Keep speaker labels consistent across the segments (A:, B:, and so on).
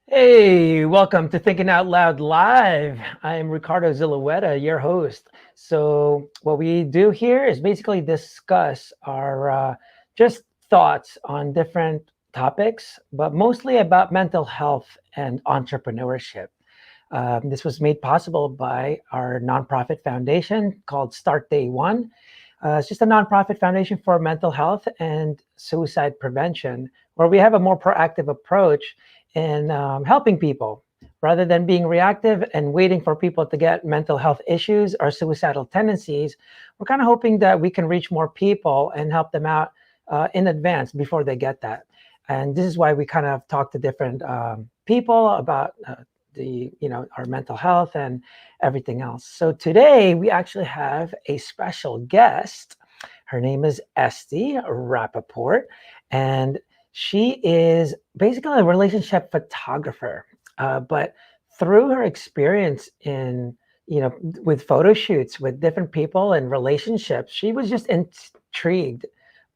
A: Hey, welcome to Thinking Out Loud Live. I'm Ricardo Zillueta, your host. So, what we do here is basically discuss our just thoughts on different topics, but mostly about mental health and entrepreneurship. This was made possible by our nonprofit foundation called Start Day One. It's just a nonprofit foundation for mental health and suicide prevention, where we have a more proactive approach in helping people rather than being reactive and waiting for people to get mental health issues or suicidal tendencies. We're kind of hoping that we can reach more people and help them out in advance before they get that. And this is why we kind of talk to different people about our mental health and everything else. So today we actually have a special guest. Her name is Esty Rappaport, and she is basically a relationship photographer. But through her experience in with photo shoots with different people and relationships, she was just intrigued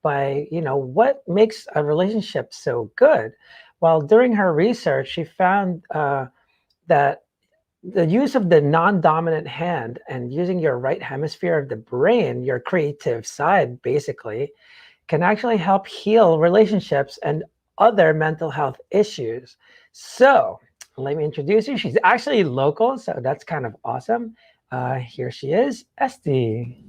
A: by what makes a relationship so good. Well, during her research, she found that the use of the non-dominant hand and using your right hemisphere of the brain, your creative side basically, can actually help heal relationships and other mental health issues. So let me introduce you. She's actually local, so that's kind of awesome. Here she is, Esty.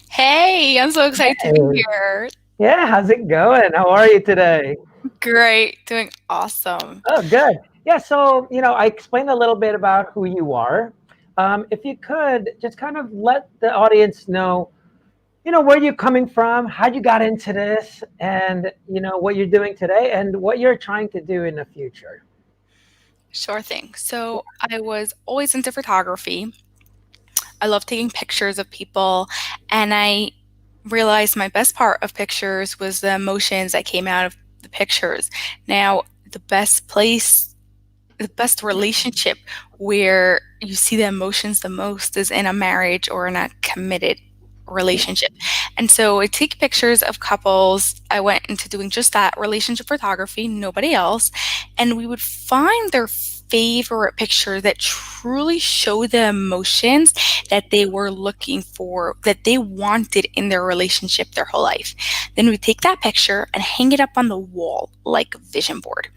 B: Hey, I'm so excited to be
A: Hey.
B: here.
A: Yeah, how's it going? How are you today?
B: Great, doing awesome.
A: Oh, good. Yeah, so, I explained a little bit about who you are. If you could just kind of let the audience know, where you're coming from, how you got into this, and, what you're doing today and what you're trying to do in the future.
B: Sure thing. So, I was always into photography. I love taking pictures of people, and I realized my best part of pictures was the emotions that came out of the pictures. Now, the best relationship where you see the emotions the most is in a marriage or in a committed relationship. And so I take pictures of couples. I went into doing just that, relationship photography, nobody else. And we would find their favorite picture that truly show the emotions that they were looking for, that they wanted in their relationship their whole life. Then we take that picture and hang it up on the wall like a vision board.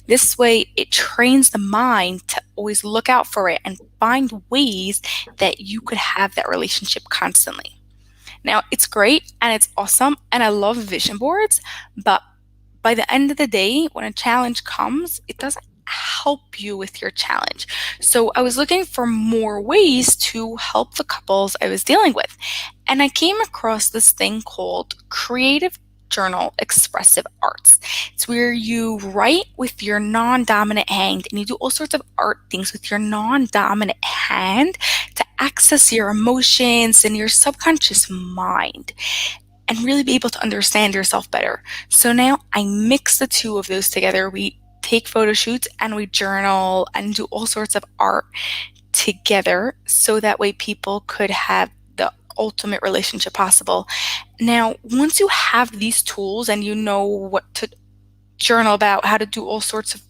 B: This way, it trains the mind to always look out for it and find ways that you could have that relationship constantly. Now, it's great and it's awesome, and I love vision boards, but by the end of the day, when a challenge comes, it doesn't help you with your challenge. So I was looking for more ways to help the couples I was dealing with. And I came across this thing called creative journal expressive arts. It's where you write with your non-dominant hand and you do all sorts of art things with your non-dominant hand to access your emotions and your subconscious mind and really be able to understand yourself better. So now I mix the two of those together. We take photo shoots and we journal and do all sorts of art together so that way people could have the ultimate relationship possible. Now, once you have these tools and you know what to journal about, how to do all sorts of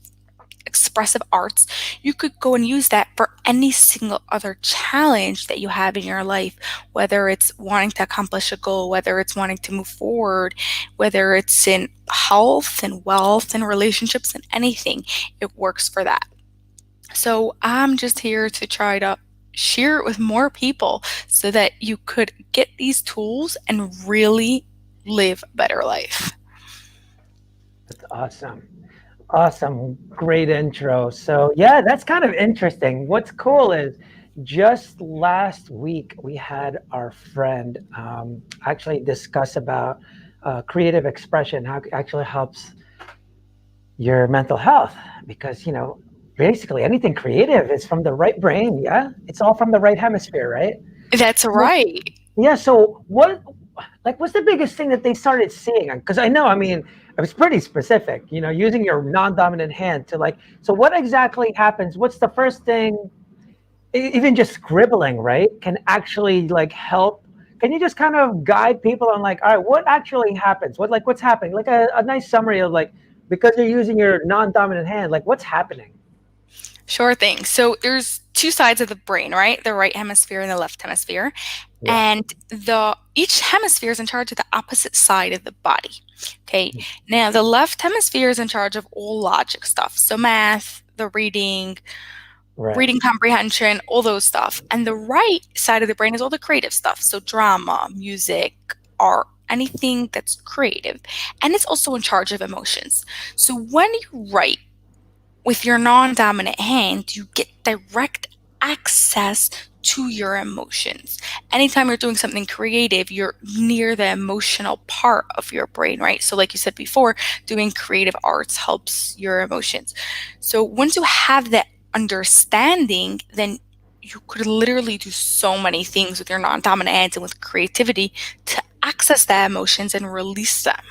B: expressive arts, you could go and use that for any single other challenge that you have in your life, whether it's wanting to accomplish a goal, whether it's wanting to move forward, whether it's in health and wealth and relationships and anything, it works for that. So I'm just here to try to share it with more people so that you could get these tools and really live a better life.
A: That's awesome. Awesome. Great intro. So, yeah, that's kind of interesting. What's cool is just last week we had our friend actually discuss about creative expression, how it actually helps your mental health because basically anything creative is from the right brain. Yeah, it's all from the right hemisphere, right?
B: That's
A: Yeah.
B: right.
A: Yeah, so what's the biggest thing that they started seeing? Because I know, I mean, it was pretty specific, using your non-dominant hand to so what exactly happens? What's the first thing, even just scribbling, right, can actually help? Can you just kind of guide people on all right, what actually happens? What's happening? Like a nice summary of because you're using your non-dominant hand, what's happening?
B: Sure thing. So there's two sides of the brain, right? The right hemisphere and the left hemisphere.
A: Yeah.
B: And the each hemisphere is in charge of the opposite side of the body. Okay. Now the left hemisphere is in charge of all logic stuff. So math, the
A: Right.
B: reading comprehension, all those stuff. And the right side of the brain is all the creative stuff. So drama, music, art, anything that's creative. And it's also in charge of emotions. So when you write with your non dominant hand, you get direct access to your emotions. Anytime you're doing something creative, you're near the emotional part of your brain, right? So, like you said before, doing creative arts helps your emotions. So, once you have that understanding, then you could literally do so many things with your non dominant hands and with creativity to access the emotions and release them.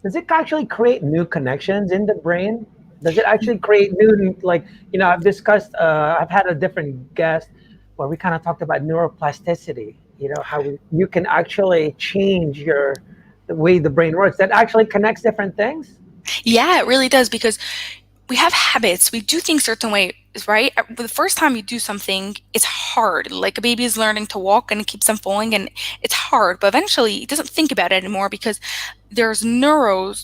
A: Does it actually create new connections in the brain? Does it actually create new, like, I've discussed, I've had a different guest where we kind of talked about neuroplasticity, how you can actually change the way the brain works. That actually connects different things.
B: Yeah, it really does because we have habits. We do things certain ways, right? The first time you do something, it's hard. Like a baby is learning to walk and it keeps them falling and it's hard. But eventually it doesn't think about it anymore because there's neuro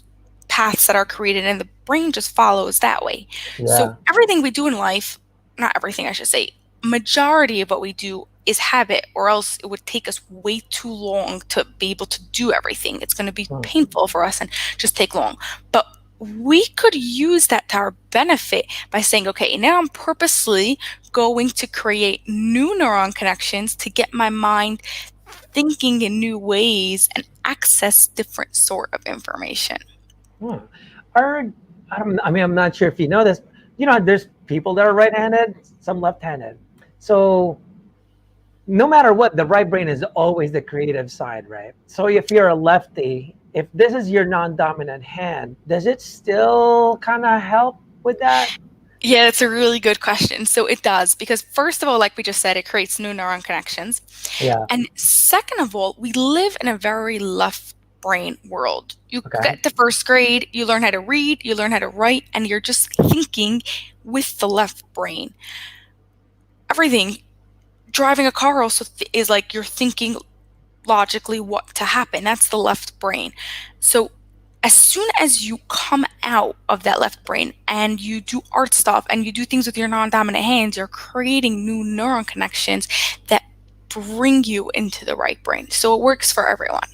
B: paths that are created and the brain just follows that way. So
A: Yeah.
B: everything we do in life, not everything I should say, majority of what we do is habit, or else it would take us way too long to be able to do everything. It's going to be
A: Hmm.
B: painful for us and just take long. But we could use that to our benefit by saying, okay, now I'm purposely going to create new neuron connections to get my mind thinking in new ways and access different sort of information.
A: Hmm. Are I'm not sure if you know this. There's people that are right-handed, some left-handed. So no matter what, the right brain is always the creative side, right? So if you're a lefty, if this is your non-dominant hand, does it still kind of help with that?
B: Yeah, that's a really good question. So it does, because first of all, like we just said, it creates new neuron connections.
A: Yeah.
B: And second of all, we live in a very left brain world. You
A: Okay.
B: get to first grade, you learn how to read, you learn how to write, and you're just thinking with the left brain. Everything, driving a car also is like you're thinking logically what to happen. That's the left brain. So as soon as you come out of that left brain and you do art stuff and you do things with your non-dominant hands, you're creating new neuron connections that bring you into the right brain. So it works for everyone.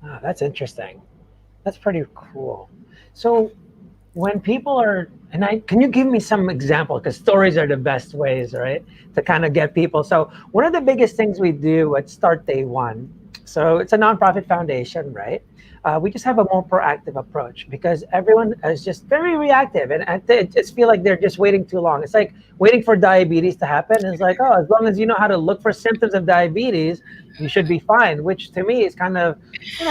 A: Ah, that's interesting. That's pretty cool. So when people are, and can you give me some example? Because stories are the best ways, right, to kind of get people. So one of the biggest things we do at Start Day One, so it's a nonprofit foundation, right? We just have a more proactive approach because everyone is just very reactive, and I just feel like they're just waiting too long. It's like waiting for diabetes to happen. It's like, oh, as long as you know how to look for symptoms of diabetes, you should be fine. Which to me is kind of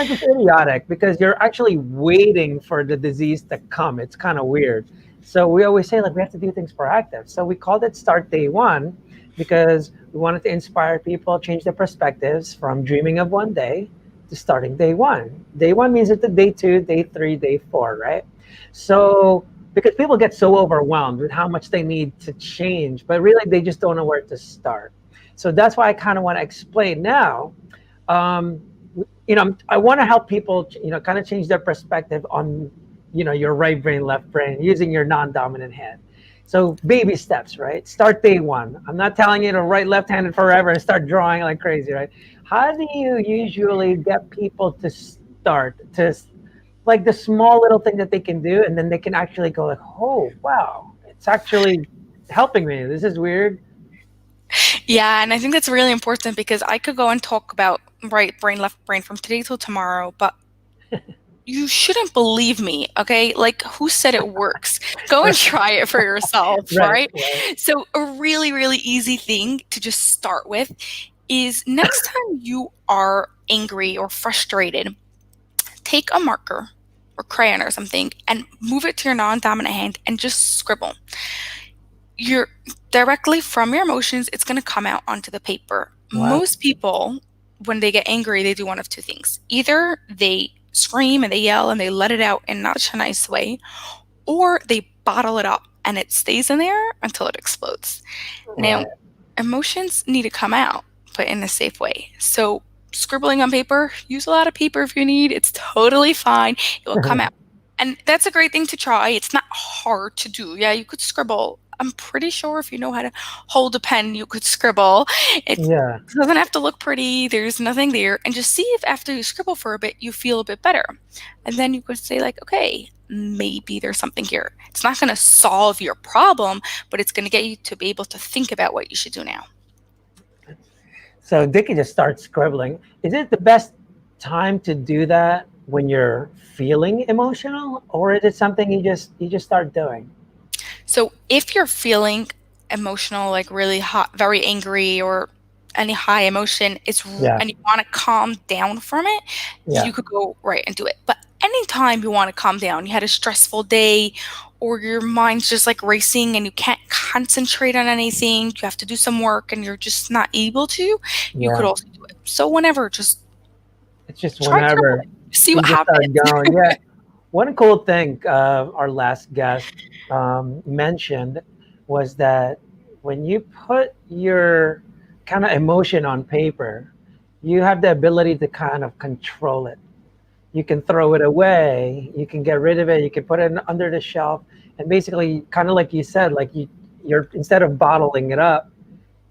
A: just idiotic because you're actually waiting for the disease to come. It's kind of weird. So we always say like we have to do things proactive. So we called it Start Day One because we wanted to inspire people, change their perspectives from dreaming of one day to starting day one. Day one means it's the day two, day three, day four, right? So because people get so overwhelmed with how much they need to change, but really they just don't know where to start. So that's why I kind of want to explain now. Um, I want to help people, kind of change their perspective on, your right brain, left brain, using your non-dominant hand. So baby steps, right? Start day one. I'm not telling you to write left-handed forever and start drawing like crazy, right? How do you usually get people to start to like the small little thing that they can do, and then they can actually go like, oh wow, it's actually helping me. This is weird.
B: Yeah, and I think that's really important because I could go and talk about right brain, left brain from today till tomorrow, but you shouldn't believe me, okay? Like, who said it works? Go and try it for yourself,
A: Right,
B: right?
A: right.
B: So, a really, really easy thing to just start with is next time you are angry or frustrated, take a marker or crayon or something and move it to your non dominant hand and just scribble. You're directly from your emotions, it's going to come out onto the paper.
A: Wow.
B: Most people, when they get angry, they do one of two things. Either they scream and they yell and they let it out in not such a nice way, or they bottle it up and it stays in there until it explodes. Now,
A: Right.
B: emotions need to come out, but in a safe way. So, scribbling on paper, use a lot of paper if you need. It's totally fine. It will come out. And that's a great thing to try. It's not hard to do. Yeah, you could scribble. I'm pretty sure if you know how to hold a pen, you could scribble. It
A: Yeah.
B: doesn't have to look pretty. There's nothing there. And just see if after you scribble for a bit, you feel a bit better. And then you could say, like, okay, maybe there's something here. It's not going to solve your problem, but it's going to get you to be able to think about what you should do now.
A: So they can just start scribbling. Is it the best time to do that when you're feeling emotional, or is it something you just start doing?
B: So if you're feeling emotional, like really hot, very angry, or any high emotion,
A: Yeah.
B: and you want to calm down from it, you
A: Yeah.
B: could go right and do it. But anytime you want to calm down, you had a stressful day, or your mind's just like racing and you can't concentrate on anything, you have to do some work and you're just not able to, you could
A: Yeah.
B: also do it. So whenever, just
A: It's just
B: try
A: whenever
B: scribbling, see
A: you
B: what
A: just start
B: happens.
A: going. Yeah. One cool thing our last guest mentioned was that when you put your kind of emotion on paper, you have the ability to kind of control it. You can throw it away, you can get rid of it, you can put it under the shelf, and basically, kind of like you said, like you're instead of bottling it up,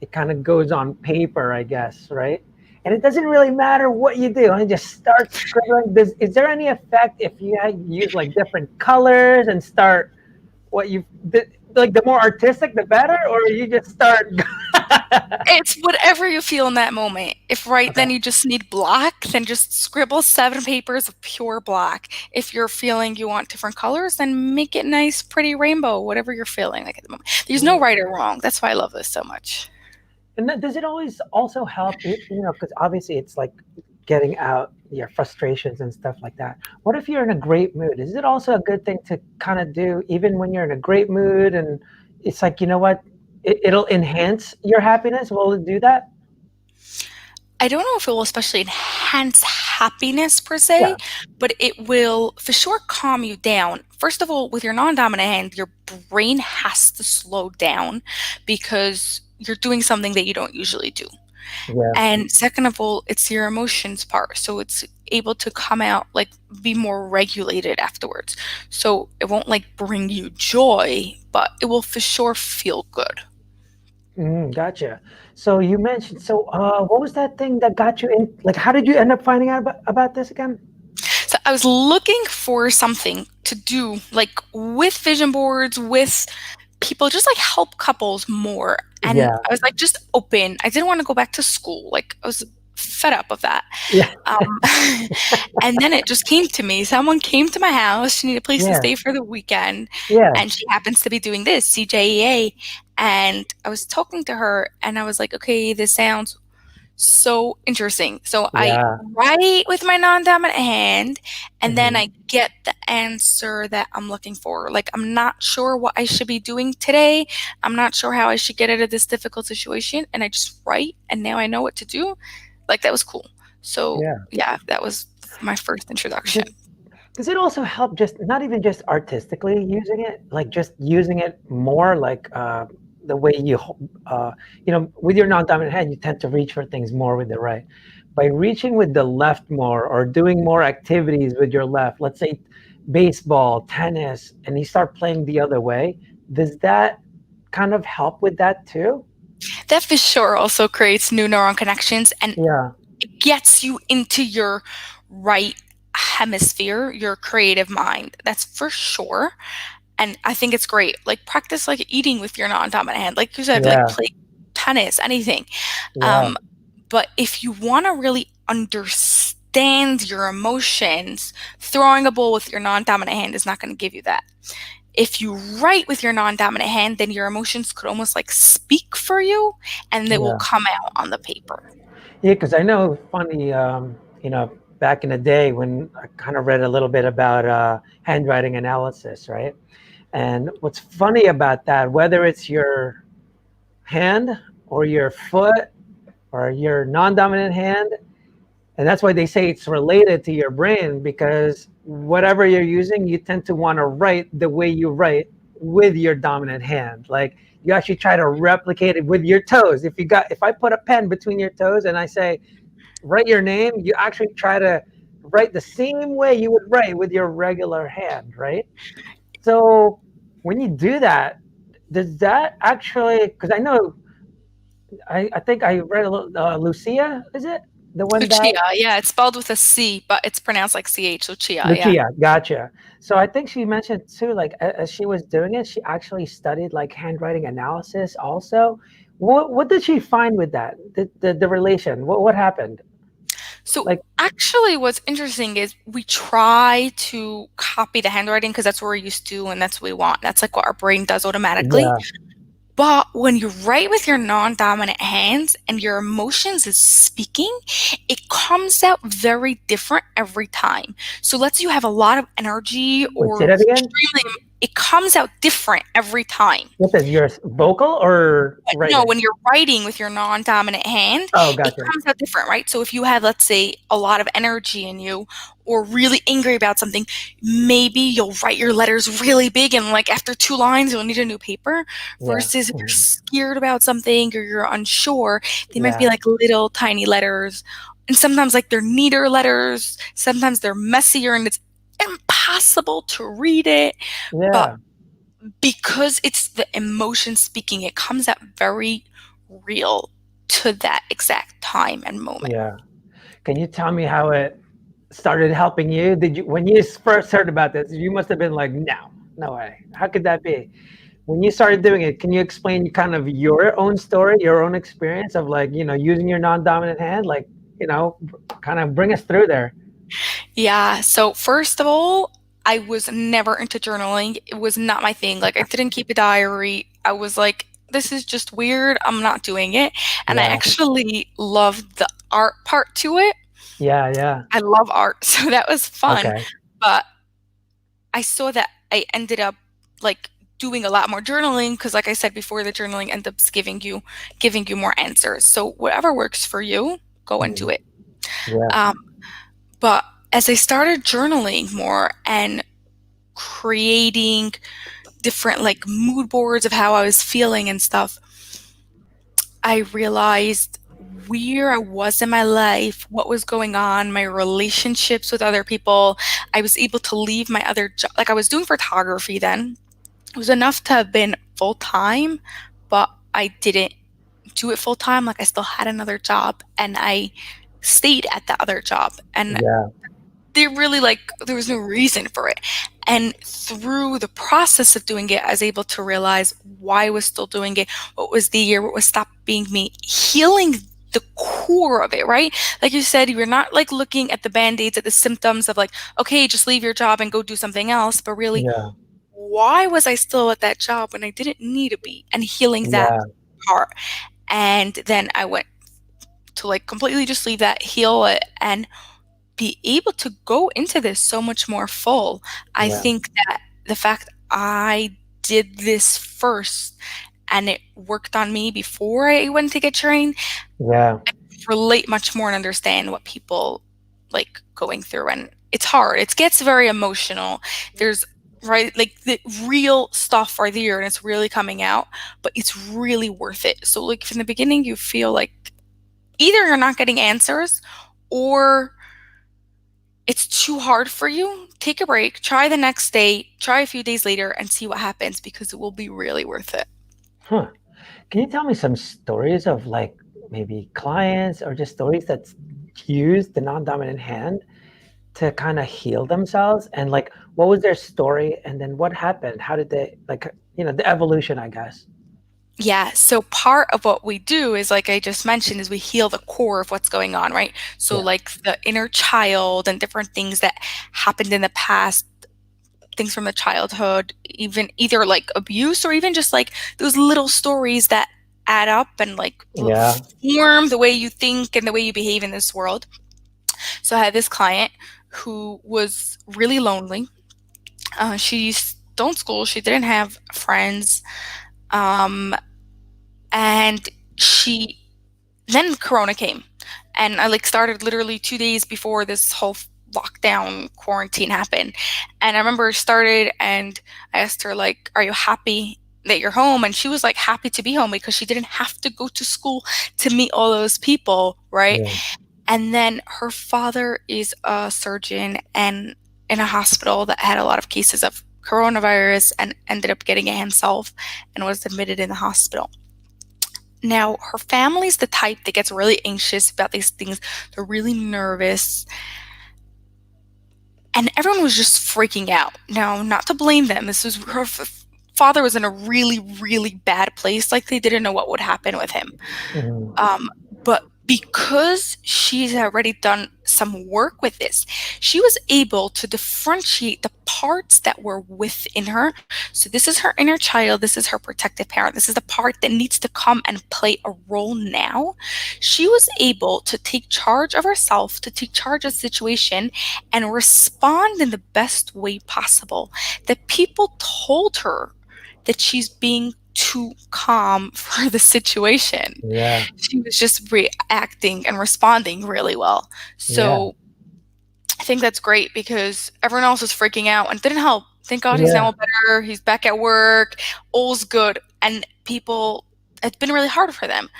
A: it kind of goes on paper, I guess, right? And it doesn't really matter what you do. I just start scribbling. Is there any effect if you use like different colors and start what you like? The more artistic, the better, or you just start.
B: It's whatever you feel in that moment. If right
A: Okay.
B: then you just need black, then just scribble 7 papers of pure black. If you're feeling you want different colors, then make it nice, pretty rainbow, whatever you're feeling like at the moment. There's no
A: Mm.
B: right or wrong. That's why I love this so much.
A: And then, does it always also help? Because obviously it's like getting out your frustrations and stuff like that. What if you're in a great mood? Is it also a good thing to kind of do even when you're in a great mood? And it's like, you know what? It'll enhance your happiness. Will it do that?
B: I don't know if it will especially enhance happiness per se,
A: Yeah.
B: but it will for sure calm you down. First of all, with your non dominant hand, your brain has to slow down because you're doing something that you don't usually do.
A: Yeah.
B: And second of all, it's your emotions part. So it's able to come out like be more regulated afterwards. So it won't like bring you joy, but it will for sure feel good.
A: Gotcha. So you mentioned, so what was that thing that got you in? Like, how did you end up finding out about this again?
B: So I was looking for something to do like with vision boards, with people, just like help couples more. And
A: Yeah.
B: I was like just open. I didn't want to go back to school. Like I was fed up of that.
A: Yeah.
B: Um, and then it just came to me. Someone came to my house. She needed a place to
A: Yeah.
B: stay for the weekend.
A: Yeah.
B: And she happens to be doing this, CJEA. And I was talking to her and I was like, okay, this sounds so interesting. So I
A: Yeah.
B: write with my non-dominant hand and then
A: Hmm.
B: I get the answer that I'm looking for. Like I'm not sure what I should be doing today. I'm not sure how I should get out of this difficult situation and I just write and now I know what to do. Like that was cool. So
A: Yeah.
B: yeah, that was my first introduction.
A: Does it also help just not even just artistically using it, like just using it more like the way with your non-dominant hand, you tend to reach for things more with the right. By reaching with the left more or doing more activities with your left, let's say baseball, tennis, and you start playing the other way, does that kind of help with that too?
B: That for sure also creates new neuron connections and
A: Yeah.
B: it gets you into your right hemisphere, your creative mind. That's for sure. And I think it's great. Like practice like eating with your non-dominant hand. Like you said, like
A: Yeah.
B: play tennis, anything.
A: Yeah.
B: Um, but if you want to really understand your emotions, throwing a ball with your non-dominant hand is not going to give you that. If you write with your non-dominant hand, then your emotions could almost like speak for you and they will
A: Yeah.
B: come out on the paper.
A: Yeah, because I know funny, back in the day when I kind of read a little bit about handwriting analysis, right? And what's funny about that, whether it's your hand or your foot or your non-dominant hand, and that's why they say it's related to your brain because whatever you're using, you tend to want to write the way you write with your dominant hand. Like you actually try to replicate it with your toes. If I put a pen between your toes and I say write your name, you actually try to write the same way you would write with your regular hand, right? So when you do that, does that actually? Because I know I think I read a little. Lucia, is it the one that
B: Lucia, yeah, it's spelled with a C, but it's pronounced like CH, Lucia, yeah.
A: Lucia? Gotcha. So I think she mentioned too, like as she was doing it, she actually studied like handwriting analysis. Also, what did she find with that? The relation. What happened?
B: So
A: Like
B: actually what's interesting is we try to copy the handwriting because that's what we're used to and that's what we want. That's like what our brain does automatically.
A: yeah,
B: But when you write with your non-dominant hands and your emotions is speaking, it comes out very different every time. So let's say you have a lot of energy
A: wait, say
B: or
A: that again.
B: extremely, it comes out different every time.
A: What is yours? Vocal or
B: But no,
A: writing?
B: when you're writing with your non-dominant hand,
A: Oh,
B: it
A: gotcha.
B: comes out different, right? So if you have, let's say, a lot of energy in you or really angry about something, maybe you'll write your letters really big and like after 2 lines you'll need a new paper.
A: Yeah.
B: Versus if you're
A: Mhm.
B: scared about something or you're unsure, they might be
A: Yeah.
B: like little tiny letters. And sometimes like they're neater letters, sometimes they're messier and it's impossible to read it. But
A: Yeah.
B: because it's the emotion speaking, it comes out very real to that exact time and moment.
A: Yeah. Can you tell me how it started helping you? Did you when you first heard about this, you must have been like, no, no way. How could that be? When you started doing it, can you explain kind of your own story, your own experience of like, using your non-dominant hand? Like, kind of bring us through there.
B: Yeah, so first of all, I was never into journaling. It was not my thing. Like, I didn't keep a diary. I was like, this is just weird. I'm not doing it. And I
A: Yeah.
B: actually loved the art part to it.
A: Yeah. Yeah.
B: I love art, so that was fun.
A: Okay.
B: But I saw that I ended up like doing a lot more journaling because like I said before, the journaling ends up giving you more answers. So whatever works for you, go and do
A: Mhm.
B: it.
A: Yeah.
B: Um, but as I started journaling more and creating different like mood boards of how I was feeling and stuff, I realized where I was in my life, what was going on, my relationships with other people. I was able to leave my other job. Like I was doing photography then. It was enough to have been full time, but I didn't do it full time. Like I still had another job and I stayed at the other job. And
A: Yeah.
B: they really like there was no reason for it. And through the process of doing it, I was able to realize why I was still doing it, what was the year, what was stopping me, healing the core of it, right? Like you said, you're not like looking at the band-aids, at the symptoms of like, okay, just leave your job and go do something else, but really,
A: Yeah.
B: why was I still at that job when I didn't need to be? And healing that
A: Yeah.
B: part. And then I went to like completely just leave that, heal it, and be able to go into this so much more full. I
A: Yeah.
B: think that the fact I did this first and it worked on me before I went to get trained,
A: Yeah.
B: relate much more and understand what people like going through. And it's hard. It gets very emotional. There's right like the real stuff are there and it's really coming out, but it's really worth it. So like from the beginning you feel like either you're not getting answers or it's too hard for you, take a break, try the next day, try a few days later, and see what happens because it will be really worth it.
A: Huh. Can you tell me some stories of like maybe clients or just stories that's used the non-dominant hand to kind of heal themselves, and like what was their story and then what happened? How did they like the evolution, I guess.
B: Yeah, so part of what we do is, like I just mentioned, is we heal the core of what's going on, right? So,
A: Yeah.
B: like the inner child and different things that happened in the past, things from the childhood, even either like abuse or even just like those little stories that add up and like
A: Yeah.
B: form the way you think and the way you behave in this world. So I had this client who was really lonely. She don't school. She didn't have friends, um, and she then Corona came, and I like started literally 2 days before this whole lockdown quarantine happened. And I remember it started and I asked her, like, are you happy that you're home? And she was like happy to be home because she didn't have to go to school to meet all those people, right?
A: Yeah.
B: And then her father is a surgeon and in a hospital that had a lot of cases of coronavirus and ended up getting it himself and was admitted in the hospital. Now, her family's the type that gets really anxious about these things. They're really nervous. And everyone was just freaking out. Now, not to blame them. This was her father was in a really, really bad place. Like they didn't know what would happen with him.
A: Mhm.
B: But because she's already done some work with this, she was able to differentiate the parts that were within her. So, this is her inner child, this is her protective parent, this is the part that needs to come and play a role now. She was able to take charge of herself, to take charge of the situation, and respond in the best way possible. The people told her that she's being too calm for the situation.
A: Yeah.
B: She was just reacting and responding really well.
A: Yeah.
B: So I think that's great because everyone else was freaking out and it didn't help. Thank God he's now
A: Yeah.
B: all better. He's back at work. All's good. And people, it's been really hard for them.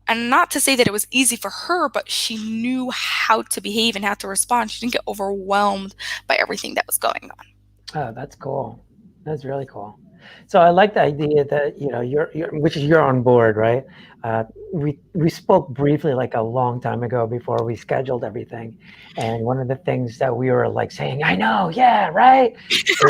B: And not to say that it was easy for her, but she knew how to behave and how to respond. She didn't get overwhelmed by everything that was going on.
A: Oh, that's cool. That's really cool. So I like the idea that you're which is you're on board, right? We spoke briefly like a long time ago before we scheduled everything, and one of the things that we were like saying, I know, yeah, right, is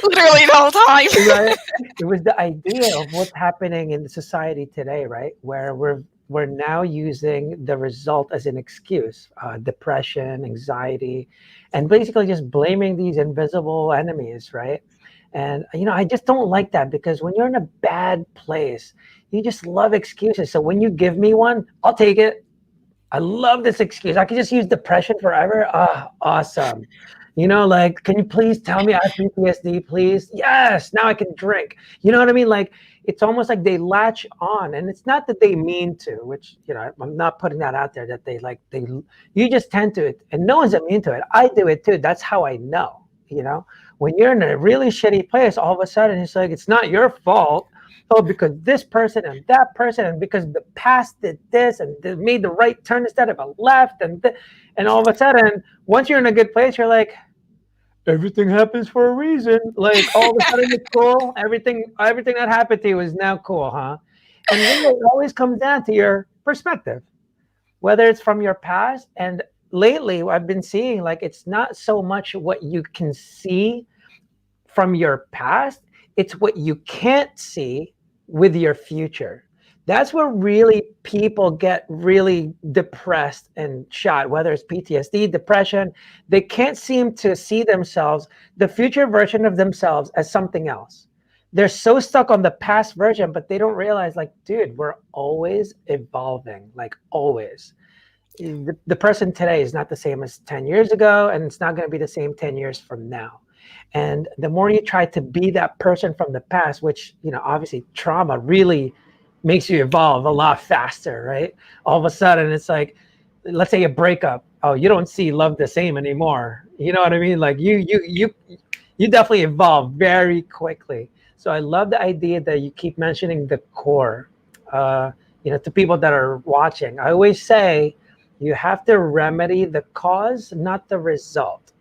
B: Literally the whole time.
A: right. It was the idea of what's happening in the society today, right? Where we're now using the result as an excuse, depression, anxiety, and basically just blaming these invisible enemies, right? And I just don't like that because when you're in a bad place, you just love excuses. So when you give me one, I'll take it. I love this excuse. I could just use depression forever. Ah, awesome. Like, can you please tell me I have PTSD, please? Yes, now I can drink. You know what I mean? Like, it's almost like they latch on, and it's not that they mean to, which, I'm not putting that out there that you just tend to it, and no one's immune to it. I do it too. That's how I know, when you're in a really shitty place, all of a sudden it's like, it's not your fault. Oh, because this person and that person, and because the past did this and they made the right turn instead of a left, and all of a sudden, once you're in a good place, you're like, everything happens for a reason. Like all of a sudden, it's cool. Everything that happened to you is now cool, huh? And really, it always comes down to your perspective, whether it's from your past. And lately, I've been seeing like it's not so much what you can see from your past, it's what you can't see with your future. That's where really people get really depressed and shot, whether it's PTSD, depression. They can't seem to see themselves, the future version of themselves, as something else. They're so stuck on the past version, but they don't realize, like, dude, we're always evolving, like always. The person today is not the same as 10 years ago, and it's not going to be the same 10 years from now. And the more you try to be that person from the past, which, obviously trauma really makes you evolve a lot faster, right? All of a sudden it's like, let's say a breakup. Oh, you don't see love the same anymore. You know what I mean? Like you definitely evolve very quickly. So I love the idea that you keep mentioning the core. To people that are watching, I always say you have to remedy the cause, not the result.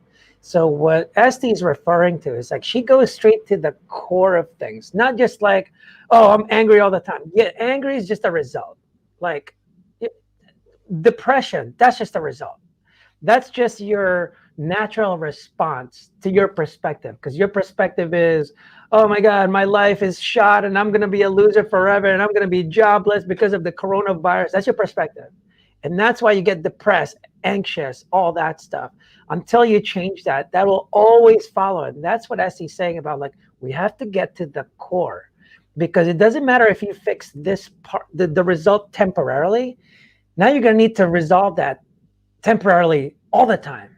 A: So what Esty is referring to is like she goes straight to the core of things, not just like, oh, I'm angry all the time. Yeah, angry is just a result. Like depression, that's just a result. That's just your natural response to your perspective, because your perspective is, oh my God, my life is shot and I'm going to be a loser forever and I'm going to be jobless because of the coronavirus. That's your perspective. And that's why you get depressed, anxious, all that stuff. Until you change that, that will always follow. And that's what Essie's saying about, like, we have to get to the core, because it doesn't matter if you fix this part, the result temporarily. Now you're going to need to resolve that temporarily all the time,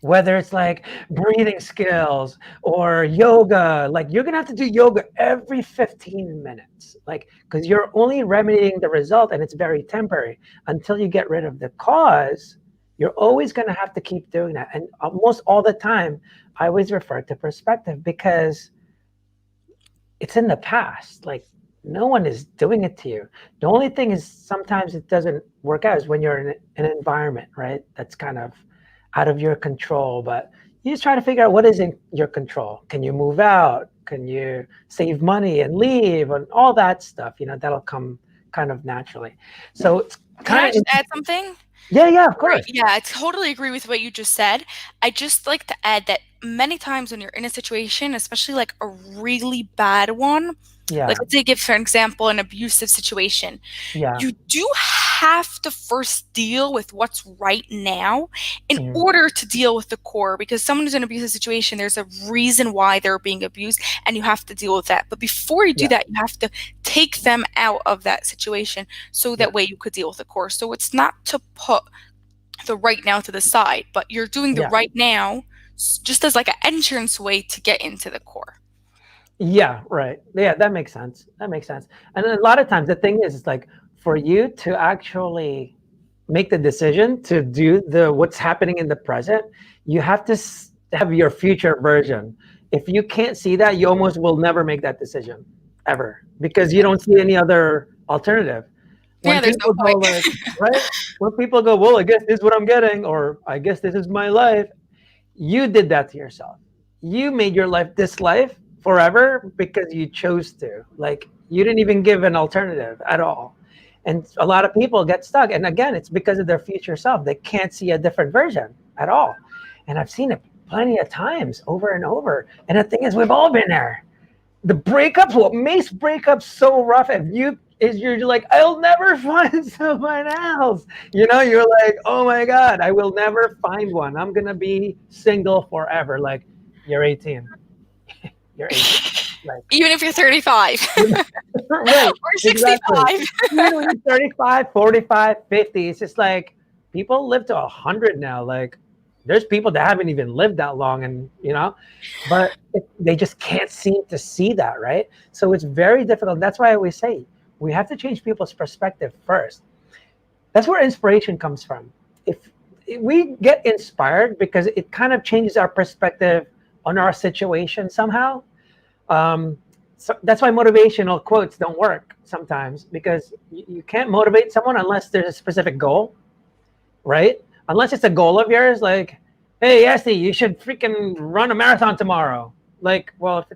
A: whether it's like breathing skills or yoga. Like, you're gonna have to do yoga every 15 minutes, like, because you're only remedying the result and it's very temporary. Until you get rid of the cause, You're always going to have to keep doing that. And almost all the time, I always refer to perspective because it's in the past. Like no one is doing it to you. The only thing is sometimes it doesn't work out is when you're in an environment, right? That's kind of out of your control. But you just try to figure out what is in your control. Can you move out? Can you save money and leave and all that stuff? That'll come kind of naturally. So it's
B: Can I
A: kind
B: just
A: of
B: add something?
A: yeah, of
B: Right.
A: course.
B: Yeah, I totally agree with what you just said. I just like to add that many times when you're in a situation, especially like a really bad one, like
A: Yeah,
B: let's say give for example an abusive situation,
A: yeah.
B: you do have to first deal with what's right now in
A: Mhm.
B: order to deal with the core, because someone who's in an abusive situation, there's a reason why they're being abused and you have to deal with that. But before you do
A: Yeah,
B: that, you have to take them out of that situation so
A: yeah,
B: that way you could deal with the core. So it's not to put the right now to the side, but you're doing the
A: yeah.
B: right now just as like an entrance way to get into the core.
A: Yeah, right. Yeah, that makes sense. That makes sense. And a lot of times the thing is like for you to actually make the decision to do the what's happening in the present, you have to have your future version. If you can't see that, you almost will never make that decision ever because you don't see any other alternative. When
B: Yeah, there's no
A: people go
B: point.
A: like, right? When people go, well, I guess this is what I'm getting, or I guess this is my life, you did that to yourself. You made your life this life forever because you chose to. Like you didn't even give an alternative at all. And a lot of people get stuck. And again, it's because of their future self. They can't see a different version at all. And I've seen it plenty of times over and over. And the thing is, we've all been there. The breakups, what makes breakups so rough if you is you're like, I'll never find someone else. You're like, oh my God, I will never find one. I'm gonna be single forever. Like you're 18. You're 18. Like
B: Even if you're 35
A: right,
B: or
A: exactly.
B: 65.
A: Even when you're 35, 45, 50, it's just like people live to 100 now. Like there's people that haven't even lived that long and but they just can't seem to see that, right? So it's very difficult. That's why I always say we have to change people's perspective first. That's where inspiration comes from. If we get inspired because it kind of changes our perspective on our situation somehow. So that's why motivational quotes don't work sometimes because you can't motivate someone unless there's a specific goal, right? Unless it's a goal of yours, like, hey, Esty, you should freaking run a marathon tomorrow. Like, well, if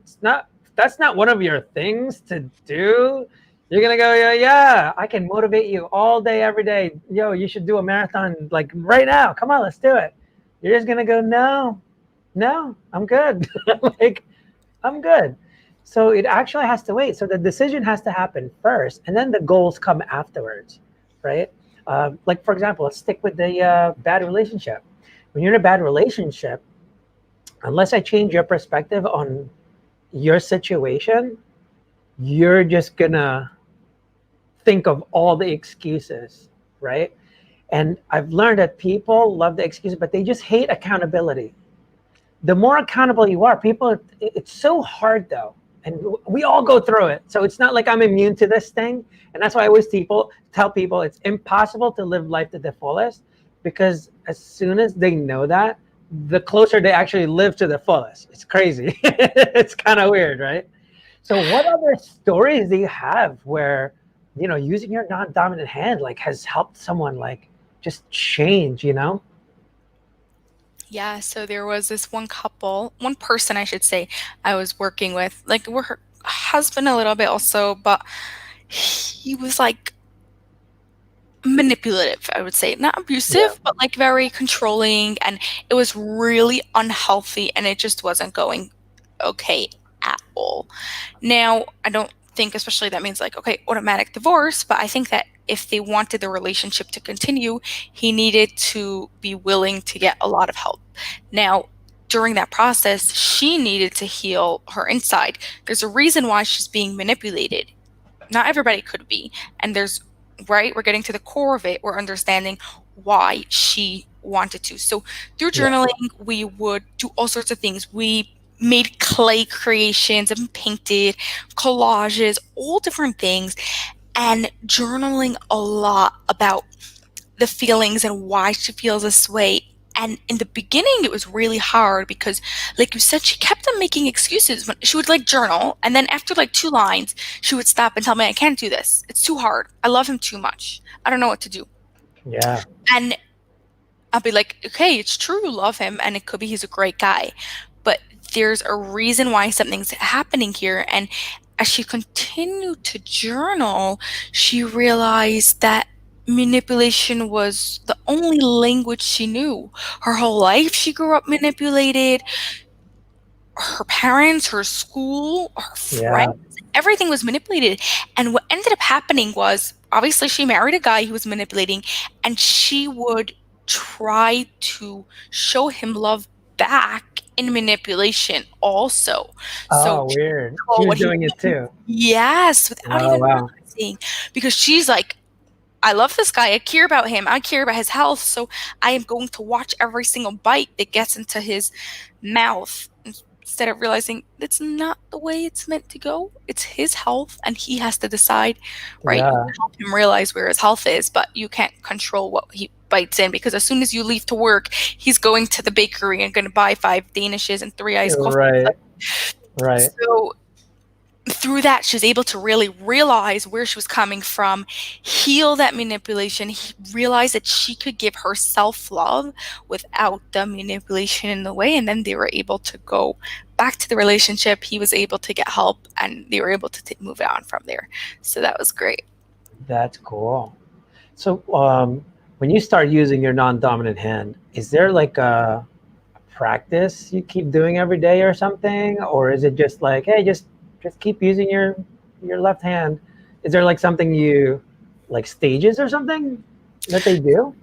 A: that's not one of your things to do, you're gonna go, yeah, I can motivate you all day, every day. Yo, you should do a marathon like right now. Come on, let's do it. You're just gonna go, no, I'm good. Like, I'm good. So it actually has to wait. So the decision has to happen first, and then the goals come afterwards, right? Like for example, let's stick with the bad relationship. When you're in a bad relationship, unless I change your perspective on your situation, you're just gonna think of all the excuses, right? And I've learned that people love the excuses, but they just hate accountability. The more accountable you are, people, it's so hard though. And we all go through it. So it's not like I'm immune to this thing. And that's why I always tell people it's impossible to live life to the fullest because as soon as they know that, the closer they actually live to the fullest. It's crazy. It's kind of weird, right? So what other stories do you have where, using your non-dominant hand like has helped someone like just change?
B: Yeah, so there was this one couple, one person I should say, I was working with. Like we're her husband a little bit also, but he was like manipulative, I would say. Not
A: Yeah.
B: abusive, but like very controlling, and it was really unhealthy and it just wasn't going okay at all. Now, I don't think especially that means like okay, automatic divorce, but I think that if they wanted the relationship to continue, he needed to be willing to get a lot of help. Now, during that process, she needed to heal her inside. There's a reason why she's being manipulated. Not everybody could be. And there's, right, we're getting to the core of it. We're understanding why she wanted to. So through
A: Yeah.
B: journaling, we would do all sorts of things. We made clay creations and painted collages, all different things, and journaling a lot about the feelings and why she feels this way. And in the beginning, it was really hard because, like you said, she kept on making excuses. When she would like journal, and then after like 2 lines, she would stop and tell me, "I can't do this. It's too hard. I love him too much. I don't know what to do."
A: Yeah.
B: And I'll be like, "Okay, it's true you love him, and it could be he's a great guy, but there's a reason why something's happening here." And as she continued to journal, she realized that manipulation was the only language she knew. Her whole life, she grew up manipulated. Her parents, her school, her
A: Yeah.
B: friends, everything was manipulated. And what ended up happening was obviously she married a guy who was manipulating, and she would try to show him love back in manipulation also. So
A: Oh,
B: she
A: weird. She
B: control
A: was
B: what he
A: doing it too.
B: yes, without
A: Oh,
B: even
A: wow.
B: realizing. Because she's like, I love this guy. I care about him. I care about his health. So I am going to watch every single bite that gets into his mouth instead of realizing it's not the way it's meant to go. It's his health and he has to decide, right? You
A: Yeah.
B: can help him realize where his health is, but you can't control what he bites in because as soon as you leave to work, he's going to the bakery and going to buy 5 danishes and 3 iced coffees.
A: Right. Right.
B: So through that, she was able to really realize where she was coming from, heal that manipulation, realize that she could give her self-love without the manipulation in the way. And then they were able to go back to the relationship. He was able to get help and they were able to move on from there. So that was great.
A: That's cool. So, when you start using your non-dominant hand, is there like a practice you keep doing every day or something, or is it just like, hey, just keep using your left hand? Is there like something you like stages or something that they do?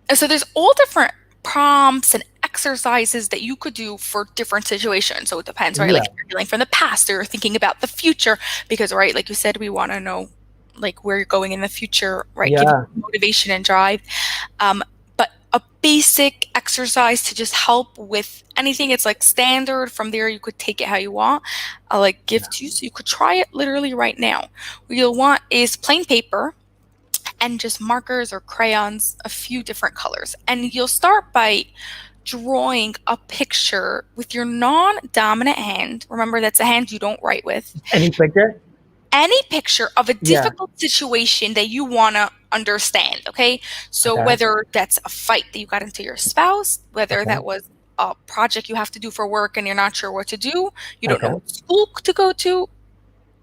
B: And so there's all different prompts and exercises that you could do for different situations. So it depends, right? Like
A: Yeah.
B: if you're healing from the past or you're thinking about the future, because right, like you said, we want to know like where you're going in the future, right? Give you
A: Yeah.
B: motivation and drive. Um, but a basic exercise to just help with anything, it's like standard. From there, you could take it how you want. I'll like give to you so you could try it literally right now. What you'll want is plain paper and just markers or crayons, a few different colors. And you'll start by drawing a picture with your non-dominant hand. Remember, that's a hand you don't write with.
A: Any picture?
B: Any picture of a
A: Yeah.
B: difficult situation that you want to understand, okay? So
A: Okay.
B: whether that's a fight that you got into your spouse, whether
A: Okay.
B: that was a project you have to do for work and you're not sure what to do, you don't know
A: Okay.
B: what school to go to,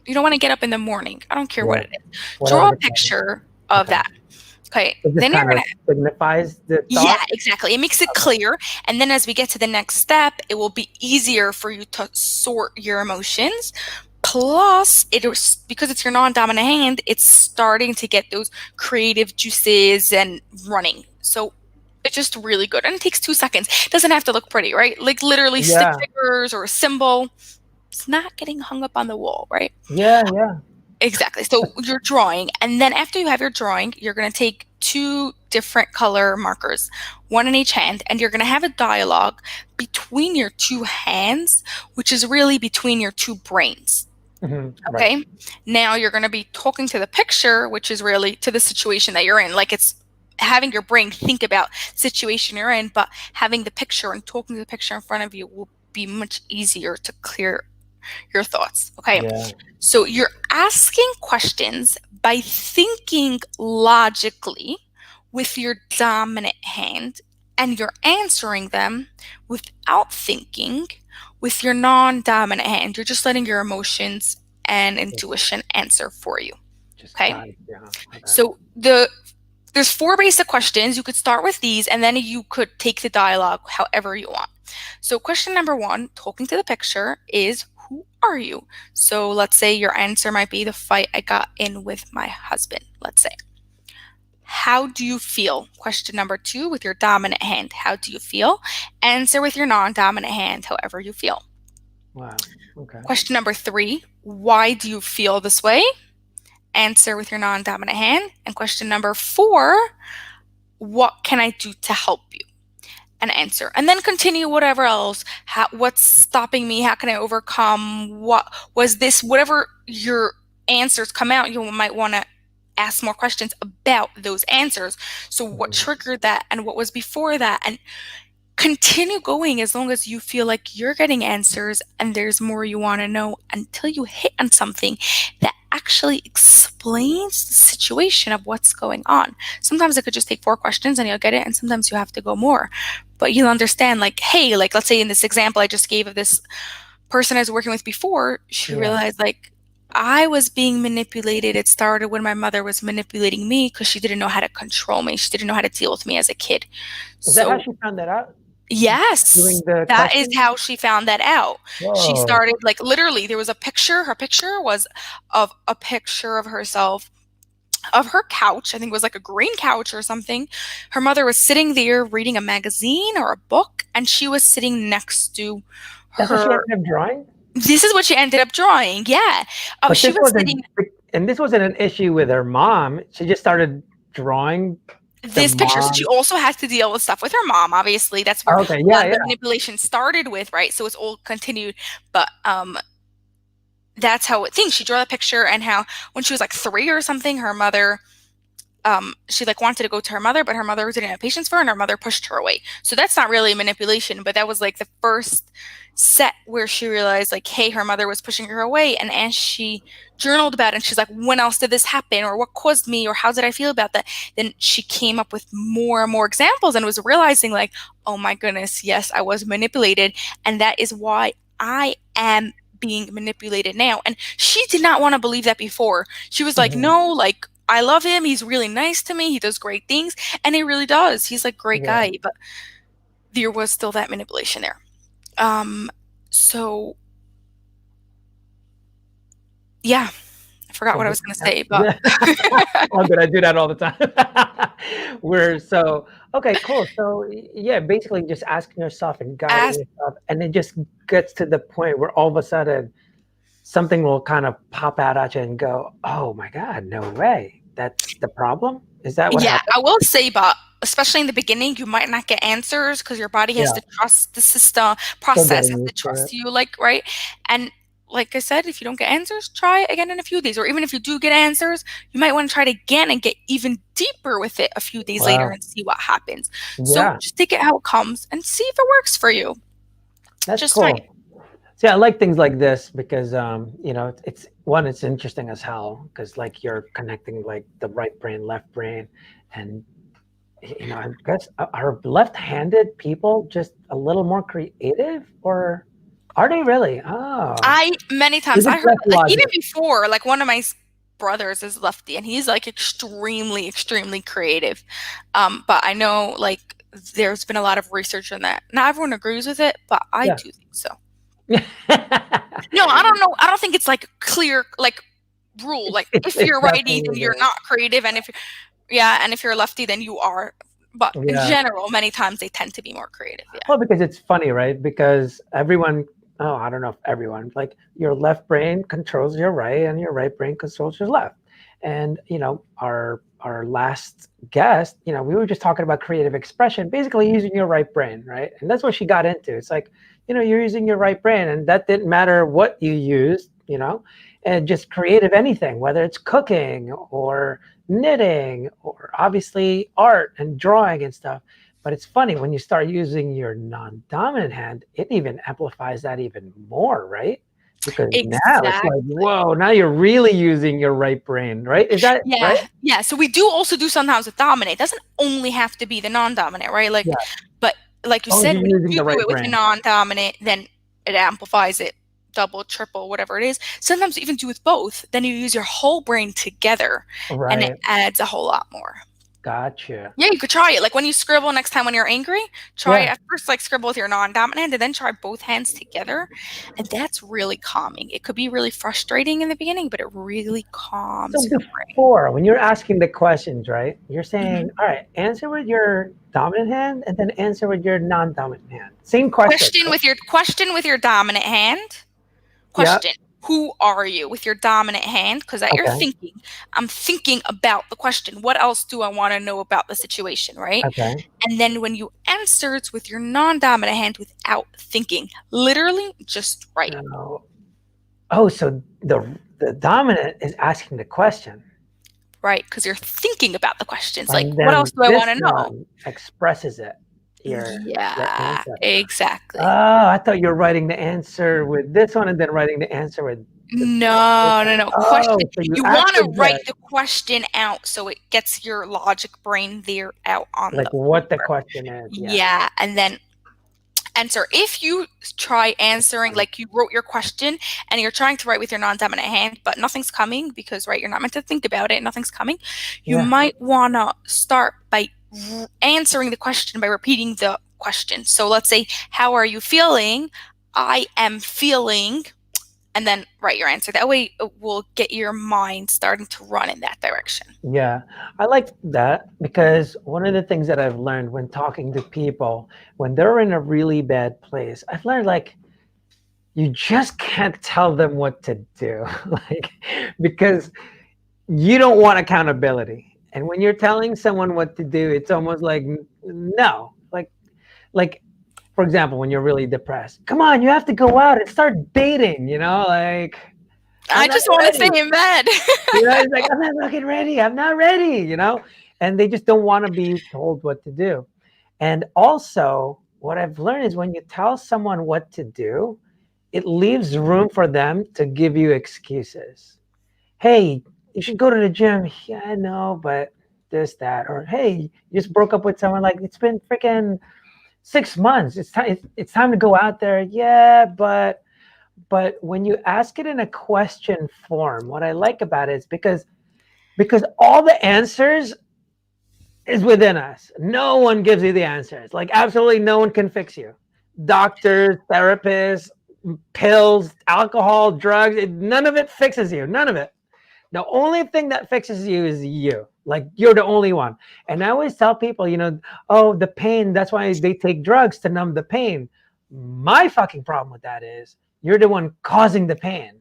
B: you don't want to get up in the morning. I don't care what
A: Yeah.
B: it is.
A: Whatever
B: Draw a
A: the color.
B: picture of
A: Okay.
B: that. Okay,
A: It just
B: then you're
A: kind
B: gonna
A: of signifies the
B: yeah,
A: thought.
B: exactly. It makes it
A: Okay.
B: clear, and then as we get to the next step, it will be easier for you to sort your emotions. Plus, it is because it's your non-dominant hand, it's starting to get those creative juices and running. So it's just really good, and it takes 2 seconds. It doesn't have to look pretty, right? Like literally stick
A: Yeah.
B: figures or a symbol. It's not getting hung up on the wall, right?
A: Yeah. Yeah.
B: Exactly. So you're drawing, and then after you have your drawing, you're going to take two different color markers, one in each hand, and you're going to have a dialogue between your two hands, which is really between your two brains.
A: Right.
B: Okay. Now you're going to be talking to the picture, which is really to the situation that you're in. Like it's having your brain think about situation you're in, but having the picture and talking to the picture in front of you will be much easier to clear your thoughts. Okay.
A: Yeah.
B: So you're asking questions by thinking logically with your dominant hand, and you're answering them without thinking with your non dominant hand. You're just letting your emotions and intuition answer for you.
A: Just
B: Okay.
A: got it down. Okay.
B: So there's 4 basic questions. You could start with these and then you could take the dialogue however you want. So question number 1, talking to the picture, is who are you? So let's say your answer might be the fight I got in with my husband, let's say. How do you feel? Question number 2, with your dominant hand, how do you feel? Answer with your non-dominant hand, however you feel.
A: Wow. Okay.
B: Question number 3, why do you feel this way? Answer with your non-dominant hand. And question number 4, what can I do to help you? An answer. And then continue whatever else. What's stopping me? How can I overcome? What was this? Whatever your answers come out, you might want to ask more questions about those answers. So what
A: Mhm.
B: triggered that and what was before that, and continue going as long as you feel like you're getting answers and there's more you want to know until you hit on something that actually explains the situation of what's going on. Sometimes it could just take four questions and you'll get it, and sometimes you have to go more. But you'll understand, like, hey, like let's say in this example I just gave of this person I was working with before, she
A: Yeah.
B: realized like I was being manipulated. It started when my mother was manipulating me because she didn't know how to control me. She didn't know how to deal with me as a kid.
A: Is that how
B: So
A: she found that out?
B: yes,
A: Doing the
B: that is
A: question?
B: how she found that out. She
A: Whoa.
B: started like literally there was a picture, her picture was of a picture of herself of her couch. I think it was like a green couch or something. Her mother was sitting there reading a magazine or a book, and she was sitting next to
A: That's what she
B: her.
A: ended up drawing?
B: This is what she ended up drawing. Yeah.
A: But
B: She
A: this
B: was
A: wasn't,
B: sitting.
A: and this wasn't an issue with her mom. She just started drawing the
B: This picture. So she
A: mom.
B: also has to deal with stuff with her mom. Obviously, that's where
A: Okay,
B: a lot
A: yeah,
B: of the
A: yeah.
B: manipulation started with, right? So it's all continued, but that's how it thinks. She drew the picture, and how when she was like 3 or something, her mother, she like wanted to go to her mother, but her mother didn't have patience for her, and her mother pushed her away. So that's not really manipulation, but that was like the first set where she realized like, hey, her mother was pushing her away. And as she journaled about it, and she's like, when else did this happen, or what caused me, or how did I feel about that, then she came up with more and more examples and was realizing like, oh my goodness, yes, I was manipulated, and that is why I am being manipulated now. And she did not want to believe that before. She was like,
A: Mhm.
B: no, like I love him. He's really nice to me. He does great things. And he really does. He's like a great
A: Yeah.
B: guy. But there was still that manipulation there. Um, so yeah, I forgot
A: So
B: what I
A: this,
B: was gonna say, but
A: yeah. Oh, good. I do that all the time. We're so okay, cool. So yeah, basically just asking yourself and guiding
B: as
A: yourself, and it just gets to the point where all of a sudden something will kind of pop out at you and go, "Oh my God, no way! That's the problem." Is that what
B: yeah,
A: happened?
B: I will say, but especially in the beginning, you might not get answers because your body has
A: Yeah,
B: to trust the system,
A: still
B: process
A: getting
B: has to
A: used to it.
B: trust you, like, right? And like I said, if you don't get answers, try it again in a few days. Or even if you do get answers, you might want to try it again and get even deeper with it a few days later
A: Wow.
B: and see what happens. So
A: Yeah,
B: just take it how it comes and see if it works for you.
A: that's
B: Just fine.
A: cool. So yeah, I like things like this because it's one, it's interesting as hell because like you're connecting like the right brain, left brain, and I guess are left-handed people just a little more creative, or are they really? Oh,
B: I many
A: is
B: times
A: it
B: I heard
A: less
B: like even
A: logic?
B: before, like one of my brothers is lefty and he's like extremely, extremely creative. But I know like there's been a lot of research on that. Not everyone agrees with it, but I
A: Yeah.
B: do think so. No, I don't know. I don't think it's like clear like rule. Like if
A: It's
B: you're righty,
A: definitely
B: then you're
A: there.
B: not creative, and if you're, yeah, and if you're lefty, then you are. But in
A: Yeah.
B: general, many times they tend to be more creative. Yeah.
A: Well, because it's funny, right? Because everyone, oh, I don't know if everyone, like your left brain controls your right and your right brain controls your left. And, our last guest, we were just talking about creative expression, basically using your right brain, right? And that's what she got into. It's like, you're using your right brain and that didn't matter what you used, and just creative anything, whether it's cooking or knitting or obviously art and drawing and stuff. But it's funny when you start using your non-dominant hand, it even amplifies that even more, right? Because now it's like,
B: Exactly.
A: whoa, now you're really using your right brain, right? Is that right?
B: Yeah, yeah. So we do also do sometimes with dominant. It doesn't only have to be the non-dominant, right? Like,
A: Yeah,
B: but like
A: as
B: you
A: long as
B: said,
A: you're
B: when you
A: using
B: do
A: the
B: do
A: right
B: it with a
A: brain.
B: non-dominant, then it amplifies it double, triple, whatever it is. Sometimes you even do with both. Then you use your whole brain together, and it
A: Right.
B: adds a whole lot more.
A: Gotcha.
B: Yeah, you could try it. Like when you scribble next time when you're angry, try it
A: Yeah.
B: at first, like scribble with your non-dominant hand, and then try both hands together, and that's really calming. It could be really frustrating in the beginning, but it really
A: So
B: calms your brain.
A: before, when you're asking the questions, right, you're saying,
B: Mhm.
A: all right, answer with your dominant hand and then answer with your non-dominant hand. Same question, right?
B: Question with your dominant hand.
A: Yeah.
B: Question. Who are you with your dominant hand? Because that you're
A: Okay.
B: thinking, I'm thinking about the question. What else do I want to know about the situation, right?
A: Okay.
B: And then when you answer, it's with your non-dominant hand without thinking. Literally, just right.
A: So, oh, so the dominant is asking the question.
B: right? Because you're thinking about the questions. Like,
A: And
B: what else
A: then
B: do I
A: this
B: want to know?
A: one expresses it, your
B: Yeah,
A: answer. Oh,
B: exactly.
A: I thought you were writing the answer with this one and then writing the answer with this
B: No,
A: one.
B: no, no. Question.
A: Oh, so you
B: You want
A: actually
B: to write
A: get
B: the question out so it gets your logic brain there out on
A: like
B: the
A: what the
B: paper.
A: question is. Yeah.
B: Yeah, and then answer. If you try answering
A: Um,
B: like you wrote your question and you're trying to write with your non-dominant hand, but nothing's coming because right, you're not meant to think about it, nothing's coming. You
A: Yeah.
B: might want to start by answering the question by repeating the question. So let's say, how are you feeling? I am feeling, and then write your answer. That way it will get your mind starting to run in that direction.
A: Yeah, I like that because one of the things that I've learned when talking to people when they're in a really bad place, I've learned like you just can't tell them what to do. Like because you don't want accountability. And when you're telling someone what to do, it's almost like no. Like for example, when you're really depressed, come on, you have to go out and start dating, like I'm
B: I
A: not
B: just want to stay
A: ready.
B: in bed.
A: It's like, I'm not fucking ready. I'm not ready. And they just don't want to be told what to do. And also, what I've learned is when you tell someone what to do, it leaves room for them to give you excuses. Hey, you should go to the gym. Yeah, I know, but this, that. Or hey, you just broke up with someone. Like, it's been freaking 6 months. It's time to go out there. Yeah, but when you ask it in a question form, what I like about it is because all the answers is within us. No one gives you the answers. Like absolutely no one can fix you. Doctors, therapists, pills, alcohol, drugs, none of it fixes you. None of it. The only thing that fixes you is you. Like you're the only one. And I always tell people, oh, the pain, that's why they take drugs to numb the pain. My fucking problem with that is you're the one causing the pain.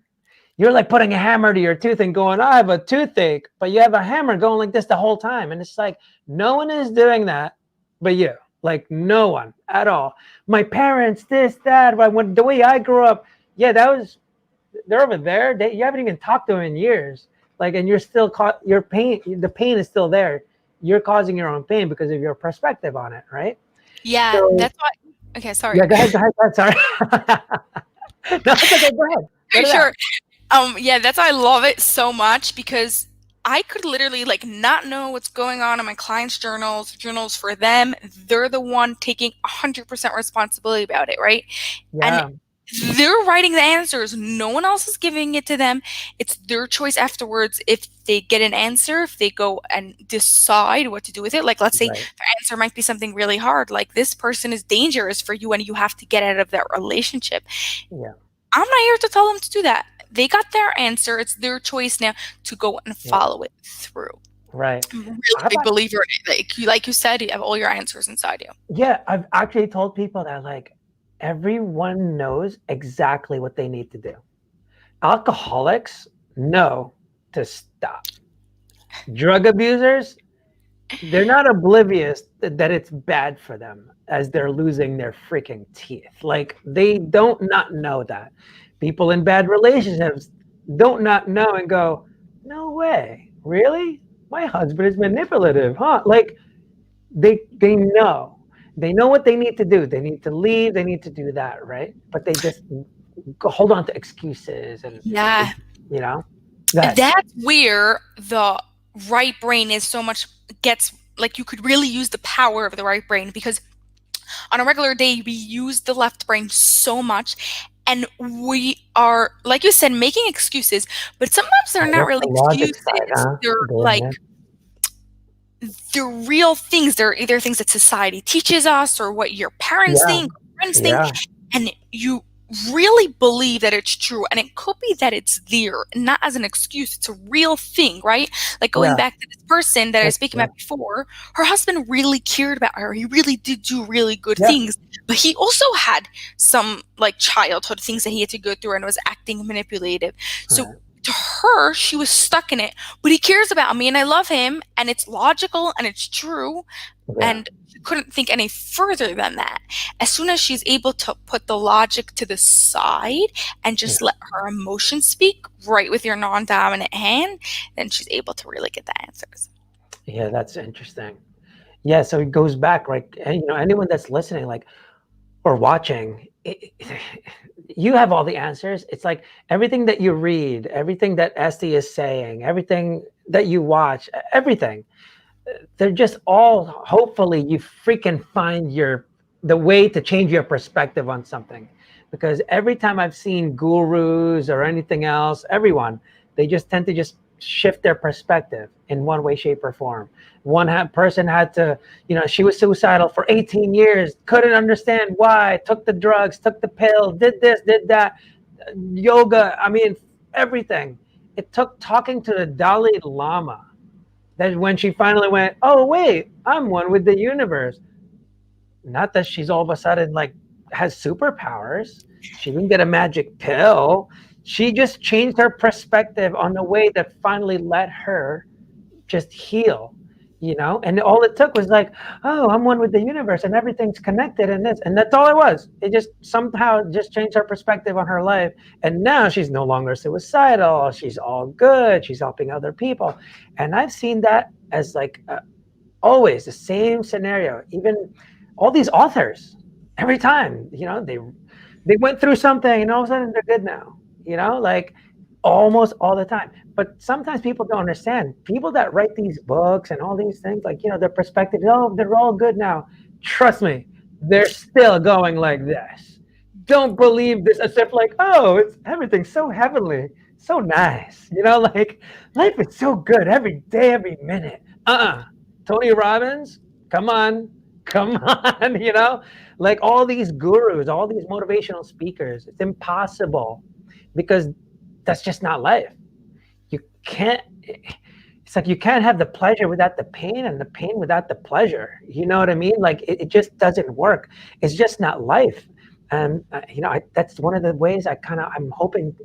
A: You're like putting a hammer to your tooth and going, I have a toothache, but you have a hammer going like this the whole time. And it's like, no one is doing that but you. Like, no one at all. My parents, this, that, the way I grew up, yeah, they're over there. You haven't even talked to them in years. Like, and you're still caught, the pain is still there. You're causing your own pain because of your perspective on it, right?
B: Yeah,
A: So,
B: that's why. Okay, sorry.
A: yeah, go ahead. Sorry. No, it's okay. Go ahead. Go to that.
B: Sure. Yeah, that's why I love it so much because I could literally like not know what's going on in my clients' journals for them. They're the one taking 100% responsibility about it, right? And
A: Yeah,
B: they're writing the answers. No one else is giving it to them. It's their choice afterwards if they get an answer, if they go and decide what to do with it. Like, let's say
A: right.
B: their answer might be something really hard, like this person is dangerous for you and you have to get out of that relationship.
A: Yeah,
B: I'm not here to tell them to do that. They got their answer. It's their choice now to go and
A: yeah,
B: follow it through.
A: right.
B: I'm a really
A: How
B: big
A: about
B: believer in it. Like you said, you have all your answers inside you.
A: Yeah, I've actually told people that like everyone knows exactly what they need to do. Alcoholics know to stop. Drug abusers, they're not oblivious that it's bad for them as they're losing their freaking teeth. Like they don't not know that. People in bad relationships don't not know and go, no way, really? My husband is manipulative, huh? Like they know what they need to do. They need to leave. They need to do that, right? But they just hold on to excuses and
B: Yeah,
A: you know that.
B: that's where the right brain is so much gets like you could really use the power of the right brain because on a regular day we use the left brain so much and we are like you said making excuses, but sometimes they're not
A: That's
B: really
A: the logic side,
B: excuses.
A: huh?
B: They're
A: Doing
B: like
A: it.
B: they're real things. They're either things that society teaches us or what your parents
A: Yeah,
B: think, friends think,
A: yeah,
B: and you really believe that it's true. And it could be that it's there, not as an excuse. It's a real thing, right? Like going
A: yeah,
B: back to this person that I was speaking
A: yeah,
B: about before, her husband really cared about her. He really did do really good
A: yeah.
B: things, but he also had some like childhood things that he had to go through and was acting manipulative. So
A: Right.
B: to her, she was stuck in it, but he cares about me and I love him and it's logical and it's true.
A: Yeah.
B: And she couldn't think any further than that. As soon as she's able to put the logic to the side and
A: Yeah.
B: just let her emotions speak right with your non-dominant hand, then she's able to really get the answers.
A: Yeah, that's interesting. Yeah, so it goes back, like, anyone that's listening, like, or watching, you have all the answers. It's like everything that you read, everything that Esty is saying, everything that you watch, everything. They're just all, hopefully you freaking find the way to change your perspective on something. Because every time I've seen gurus or anything else, everyone, they just tend to just shift their perspective in one way, shape, or form. Person had to, she was suicidal for 18 years, couldn't understand why, took the drugs, took the pill, did this, did that, yoga, I mean, everything. It took talking to the Dalai Lama that when she finally went, oh wait, I'm one with the universe. Not that she's all of a sudden like has superpowers. She didn't get a magic pill. She just changed her perspective on the way that finally let her just heal, and all it took was like, oh, I'm one with the universe and everything's connected and this, and that's all it was. It just somehow just changed her perspective on her life, and now she's no longer suicidal. She's all good. She's helping other people, and I've seen that as like always the same scenario. Even all these authors, every time, they went through something and all of a sudden they're good now. Like almost all the time. But sometimes people don't understand. People that write these books and all these things, like, their perspective, oh, they're all good now. Trust me, they're still going like this. Don't believe this as if like, oh, it's everything's so heavenly, so nice. Like life is so good every day, every minute. Tony Robbins, come on, come on, like all these gurus, all these motivational speakers, it's impossible because that's just not life. You can't, it's like you can't have the pleasure without the pain and the pain without the pleasure. You know what I mean? Like it just doesn't work. It's just not life. And that's one of the ways I'm hoping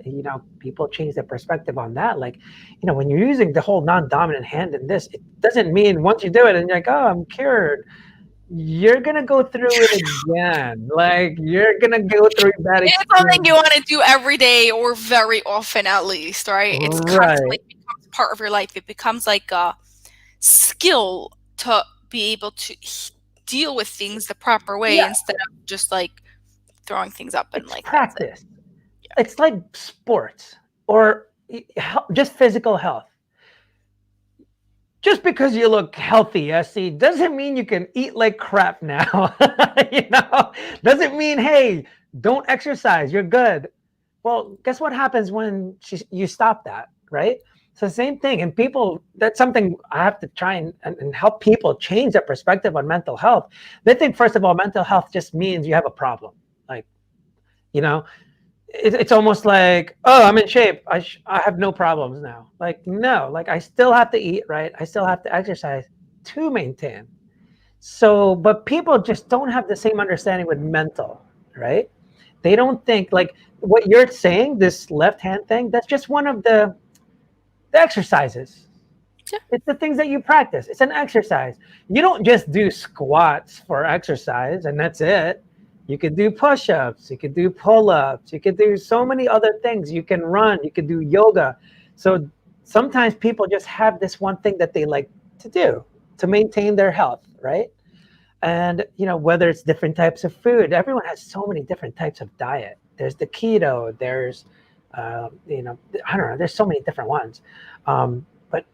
A: people change their perspective on that. Like, when you're using the whole non-dominant hand in this, it doesn't mean once you do it and you're like, oh, I'm cured. You're gonna go through it again. Like you're gonna go through that
B: It's something
A: experience.
B: you want to do every day or very often at least, right? It's constantly
A: Right.
B: becomes part of your life. It becomes like a skill to be able to deal with things the proper way
A: Yeah.
B: instead of just like throwing things up and
A: It's
B: like that's it.
A: practice. It's like sports or just physical health. Just because you look healthy, SC, doesn't mean you can eat like crap now. Doesn't mean, hey, don't exercise, you're good. Well, guess what happens when you stop that, right? So same thing. And people, that's something I have to try and help people change their perspective on mental health. They think, first of all, mental health just means you have a problem. Like, you know, it's almost like, oh, I'm in shape. I have no problems now. Like, no, like I still have to eat, right? I still have to exercise to maintain. So, but people just don't have the same understanding with mental, right? They don't think like what you're saying, this left hand thing, that's just one of the exercises.
B: Yeah.
A: It's the things that you practice. It's an exercise. You don't just do squats for exercise and that's it. You could do push-ups, you could do pull-ups, you could do so many other things. You can run, you could do yoga. So sometimes people just have this one thing that they like to do to maintain their health, right? And whether it's different types of food, everyone has so many different types of diet. There's the keto, there's I don't know, there's so many different ones. But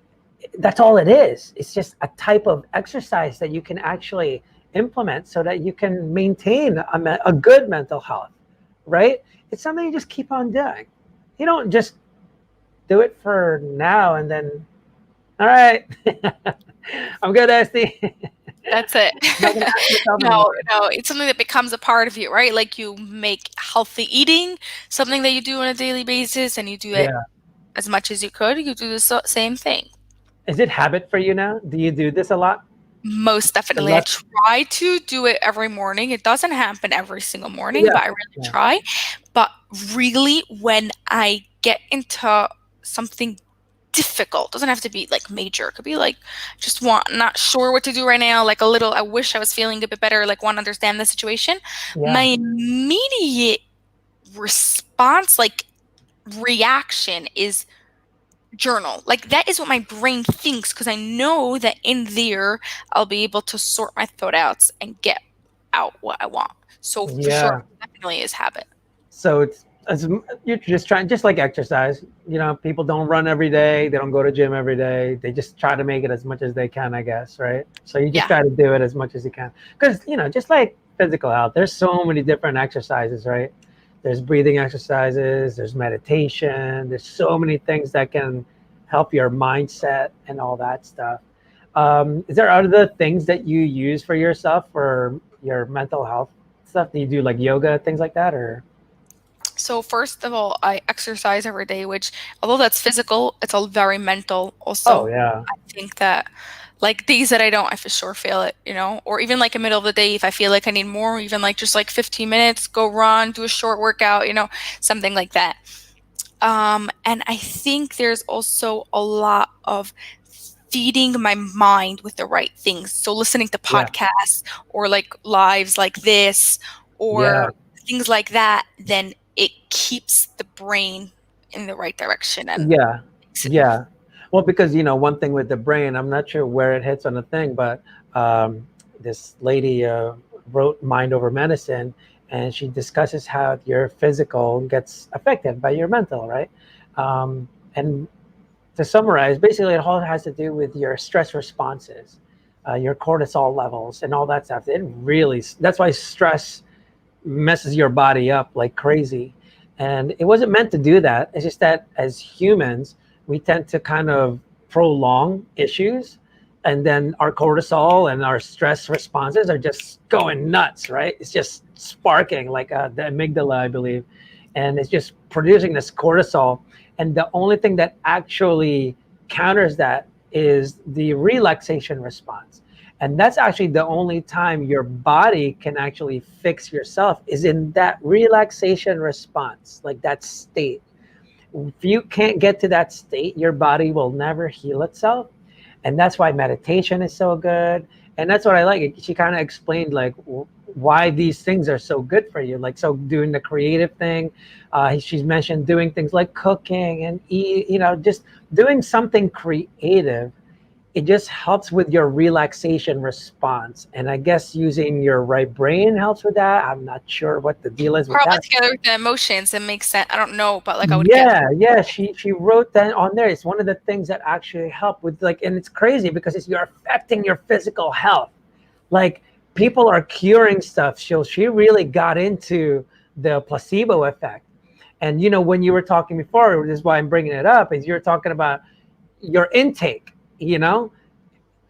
A: that's all it is. It's just a type of exercise that you can actually implement so that you can maintain a good mental health, right? It's something you just keep on doing. You don't just do it for now and then, all right, I'm good, Esty.
B: That's it.
A: Not gonna ask myself
B: No,
A: anymore.
B: no, it's something that becomes a part of you, right? Like you make healthy eating something that you do on a daily basis and you do it
A: Yeah.
B: as much as you could. You do the same thing.
A: Is it habit for you now? Do you do this a lot?
B: Most
A: The
B: definitely. I
A: less,
B: try to do it every morning. It doesn't happen every single morning,
A: yeah,
B: but I really
A: yeah,
B: try. But really, when I get into something difficult. Doesn't have to be like major. It could be like just want not sure what to do right now, like a little I wish I was feeling a bit better, like want to understand the situation. My
A: Yeah.
B: immediate response, like reaction is journal. Like that is what my brain thinks because I know that in there I'll be able to sort my thoughts and get out what I want. So for sure,
A: Yeah.
B: definitely is habit.
A: So you're just trying, just like exercise. People don't run every day. They don't go to gym every day. They just try to make it as much as they can, I guess, right? So you just
B: Yeah.
A: try to do it as much as you can. Because, just like physical health, there's so many different exercises, right? There's breathing exercises, there's meditation, there's so many things that can help your mindset and all that stuff. Is there other things that you use for yourself for your mental health stuff? Do you do like yoga, things like that, or?
B: So first of all, I exercise every day, which although that's physical, it's all very mental
A: Oh
B: also.
A: yeah,
B: I think that like days that I don't, I for sure feel it, you know, or even like in the middle of the day, if I feel like I need more, even like just like 15 minutes, go run, do a short workout, you know, something like that. And I think there's also a lot of feeding my mind with the right things. So listening to
A: yeah,
B: podcasts or like lives like this
A: yeah,
B: or things like that, then it keeps the brain in the right direction and
A: yeah,
B: makes it
A: yeah. Well, because one thing with the brain, I'm not sure where it hits on the thing, but this lady wrote Mind Over Medicine, and she discusses how your physical gets affected by your mental, right? And to summarize, basically, it all has to do with your stress responses, your cortisol levels, and all that stuff. That's why stress messes your body up like crazy. And it wasn't meant to do that. It's just that as humans, we tend to kind of prolong issues. And then our cortisol and our stress responses are just going nuts, right? It's just sparking like the amygdala, I believe. And it's just producing this cortisol. And the only thing that actually counters that is the relaxation response. And that's actually the only time your body can actually fix yourself is in that relaxation response, like that state. If you can't get to that state, your body will never heal itself. And that's why meditation is so good. And that's what I like. She kind of explained like why these things are so good for you. Like, so doing the creative thing, she's mentioned doing things like cooking and just doing something creative. It just helps with your relaxation response. And I guess using your right brain helps with that. I'm not sure what the deal is with
B: probably
A: that.
B: together with the emotions. It makes sense. I don't know, but like I would guess.
A: Yeah, she wrote that on there. It's one of the things that actually help with like, and it's crazy because you're affecting your physical health. Like, people are curing stuff. She really got into the placebo effect. And when you were talking before, this is why I'm bringing it up, is you're talking about your intake.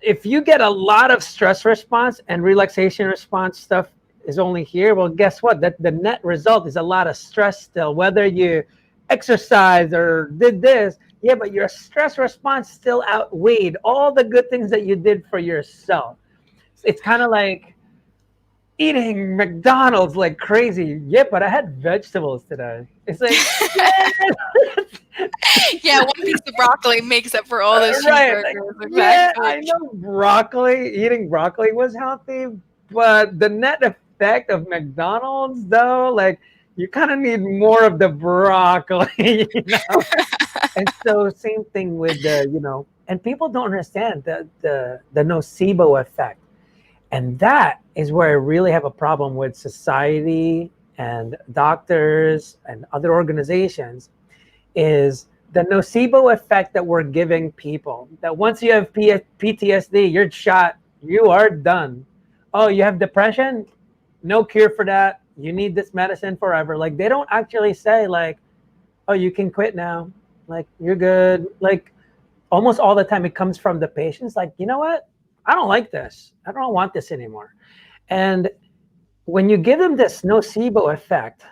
A: If you get a lot of stress response and relaxation response stuff is only here, well, guess what? That the net result is a lot of stress still, whether you exercise or did this. Yeah, but your stress response still outweighed all the good things that you did for yourself. It's kind of like eating McDonald's like crazy. Yeah, but I had vegetables today. It's like, yeah,
B: Yeah, one piece of broccoli makes up for all those
A: right. Like,
B: cheeseburgers.
A: yeah,
B: Exactly.
A: I know eating broccoli was healthy, but the net effect of McDonald's, though, like, you kind of need more of the broccoli. And so, same thing with and people don't understand the nocebo effect. And that is where I really have a problem with society and doctors and other organizations is the nocebo effect that we're giving people. That once you have PTSD, you're shot, you are done. Oh, you have depression? No cure for that. You need this medicine forever. Like, they don't actually say like, oh, you can quit now. Like, you're good. Like, almost all the time it comes from the patients like, you know what? I don't like this. I don't want this anymore. And when you give them this nocebo effect,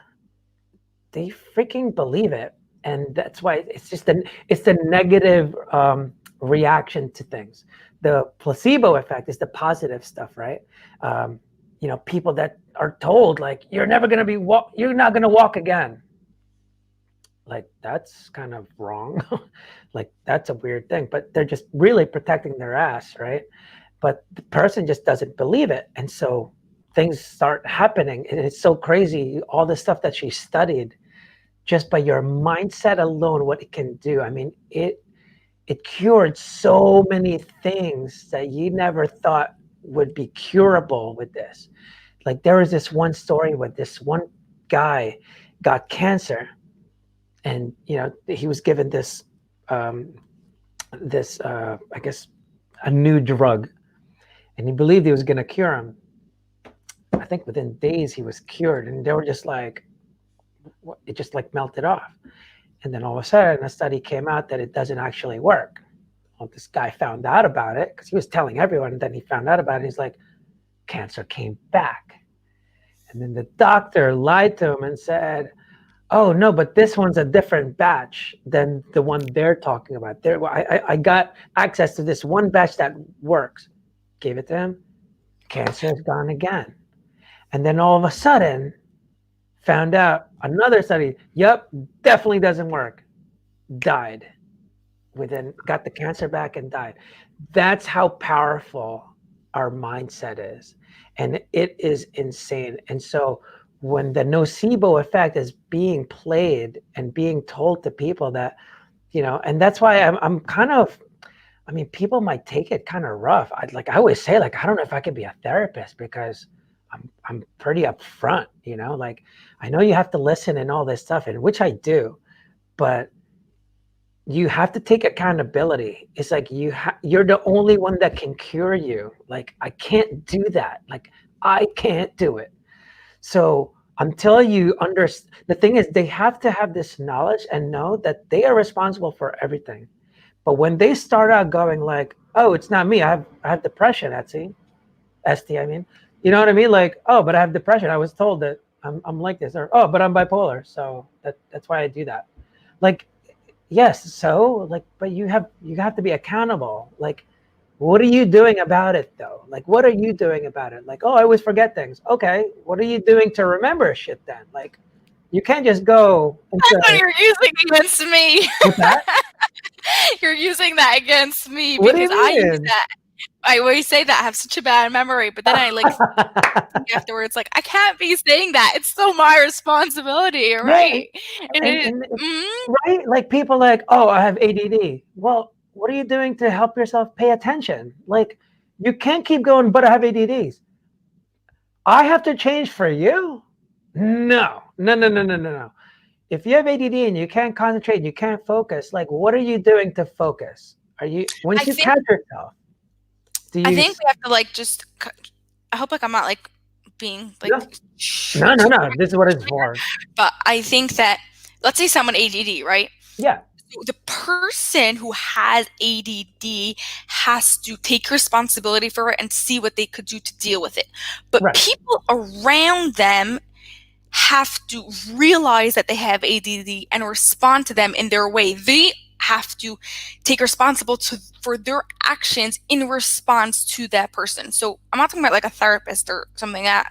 A: they freaking believe it. And that's why it's the negative reaction to things. The placebo effect is the positive stuff, right? People that are told like, you're not going to walk again. like that's kind of wrong. Like that's a weird thing, but they're just really protecting their ass, right? But the person just doesn't believe it, and so things start happening, and it's so crazy, all the stuff that she studied, just by your mindset alone, what it can do. I mean, it cured so many things that you never thought would be curable with this. Like there was this one story with this one guy got cancer, and he was given um, this I guess a new drug, and he believed he was going to cure him. I think within days he was cured, and they were just like, it just like melted off. And then all of a sudden, a study came out that it doesn't actually work. Well, this guy found out about it because he was telling everyone, and then he found out about it. And he's like, cancer came back. And then the doctor lied to him and said, oh no, but this one's a different batch than the one they're talking about. I got access to this one batch that works. Gave it to him. Cancer is gone again. And then all of a sudden, found out another study. Yep, definitely doesn't work. Died. Got the cancer back and died. That's how powerful our mindset is, and it is insane. And so when the nocebo effect is being played and being told to people that, and that's why I'm kind of, I mean, people might take it kind of rough. I always say, like, I don't know if I could be a therapist because I'm pretty upfront, like I know you have to listen and all this stuff, and which I do, but you have to take accountability. It's like you're the only one that can cure you. Like I can't do that. Like I can't do it. So until you understand, the thing is, they have to have this knowledge and know that they are responsible for everything. But when they start out going like, "Oh, it's not me. I have depression, Esty. I mean, you know what I mean? Like, oh, but I have depression. I was told that I'm like this, or oh, but I'm bipolar, so that's why I do that." Like, yes, so like, but you have to be accountable. Like, what are you doing about it though? Like, what are you doing about it? Like, oh, I always forget things. Okay, what are you doing to remember shit then? Like, you can't just go and
B: That's what
A: say,
B: you're using against me.
A: what's that?
B: You're using that against me
A: What do
B: because
A: you
B: I use
A: mean?
B: that. I always say that I have such a bad memory, but then I like think afterwards, like I can't be saying that. It's still my responsibility,
A: Yeah,
B: right? And it,
A: and
B: mm,
A: right, like people like, oh, I have ADD. Well, what are you doing to help yourself pay attention? Like, you can't keep going, but I have ADDs. I have to change for you? No, no, no, no, no, no, no. If you have ADD and you can't concentrate, and you can't focus, like, what are you doing to focus? Are you,
B: I
A: once you
B: think
A: catch yourself, do
B: I
A: you,
B: think we have to like just. I hope like I'm not like being
A: no,
B: like
A: no, no,
B: too
A: no, this is what it's for.
B: but I think that let's say someone ADD, right?
A: Yeah,
B: The person who has ADD has to take responsibility for it and see what they could do to deal with it. But
A: right.
B: people around them have to realize that they have ADD and respond to them in their way. They have to take for their actions in response to that person. So I'm not talking about like a therapist or something like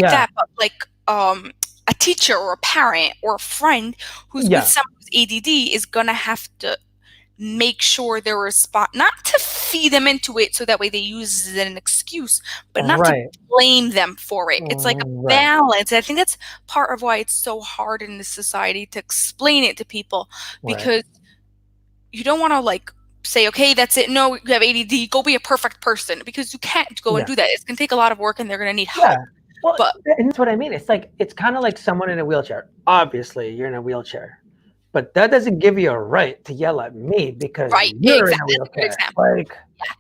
A: Yeah,
B: that, but like a teacher or a parent or a friend who's with
A: yeah,
B: someone who's ADD is gonna have to make sure they respond, not to feed them into it so that way they use it as an excuse, but not to
A: right,
B: blame them for it. It's like a
A: right.
B: balance. I think that's part of why it's so hard in this society to explain it to people,
A: Right.
B: because you don't want to like say, okay, that's it. No, you have ADD, go be a perfect person, because you can't go and
A: Yeah.
B: do that. It's going to take a lot of work and they're going to need
A: Yeah.
B: help.
A: Well,
B: But
A: and that's what I mean. It's like it's kind of like someone in a wheelchair. Obviously, you're in a wheelchair, but that doesn't give you a right to yell at me because
B: right,
A: you're in a
B: exactly. That's a good
A: wheelchair.
B: example.
A: Like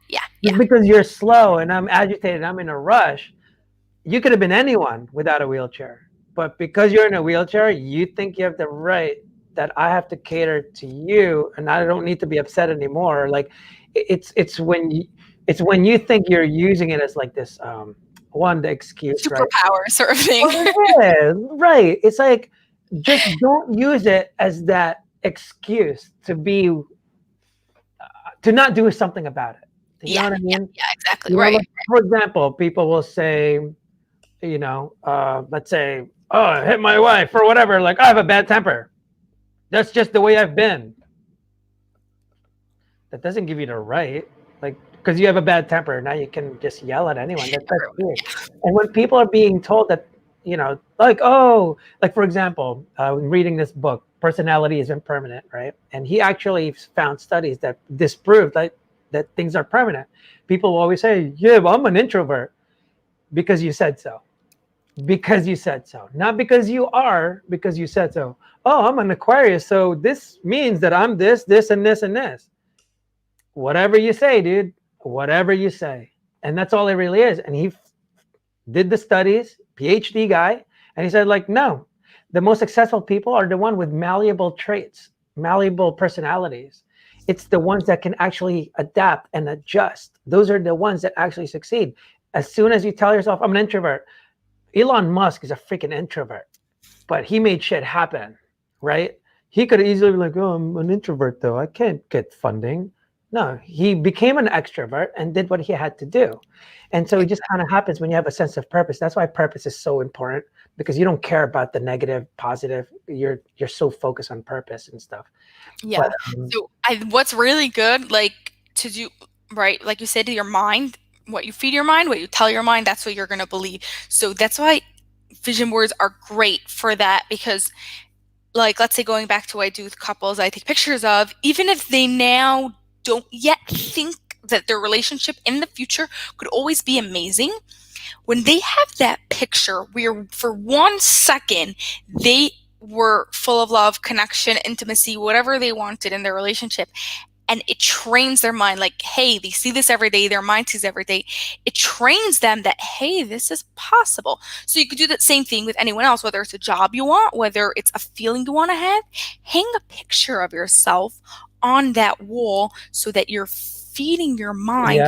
B: Yeah,
A: just
B: yeah,
A: because you're slow and I'm agitated, I'm in a rush. You could have been anyone without a wheelchair, but because you're in a wheelchair, you think you have the right that I have to cater to you, and I don't need to be upset anymore. Like it's when you think you're using it as like this the excuse, right?
B: superpower sort of thing.
A: Well, it is, right. It's like just don't use it as that excuse to not do something about it. You know
B: Yeah,
A: what I
B: yeah,
A: mean?
B: yeah, exactly.
A: You know, like
B: Right.
A: for example, people will say, let's say, oh, I hit my wife or whatever. Like I have a bad temper. That's just the way I've been. That doesn't give you the right, like, because you have a bad temper. Now you can just yell at anyone. That's
B: Everyone.
A: weird. And when people are being told that, like, oh, like for example, reading this book, Personality is Impermanent, right? And he actually found studies that disproved that things are permanent. People will always say, yeah, well, I'm an introvert because you said so. Because you said so, not because you are, because you said so. Oh, I'm an Aquarius, so this means that I'm this, and this, and this. Whatever you say, dude, whatever you say. And that's all it really is. And he did the studies, PhD guy, and he said, like, no, the most successful people are the one with malleable traits, malleable personalities. It's the ones that can actually adapt and adjust. Those are the ones that actually succeed. As soon as you tell yourself, I'm an introvert, Elon Musk is a freaking introvert, but he made shit happen, right? He could easily be like, oh, I'm an introvert though. I can't get funding. No, he became an extrovert and did what he had to do. And so it just kind of happens when you have a sense of purpose. That's why purpose is so important, because you don't care about the negative, positive. You're so focused on purpose and stuff. But
B: Yeah. So what's really good, like to do, right? Like you said, to your mind, what you feed your mind, what you tell your mind, that's what you're going to believe. So that's why vision boards are great for that, because like, let's say going back to what I do with couples, I take pictures of, even if they now don't yet think that their relationship in the future could always be amazing, when they have that picture where for 1 second they were full of love, connection, intimacy, whatever they wanted in their relationship, and it trains their mind, like, hey, they see this every day, their mind sees every day, it trains them that, hey, this is possible. So you could do that same thing with anyone else, whether it's a job you want, whether it's a feeling you want to have. Hang a picture of yourself on that wall so that you're feeding your mind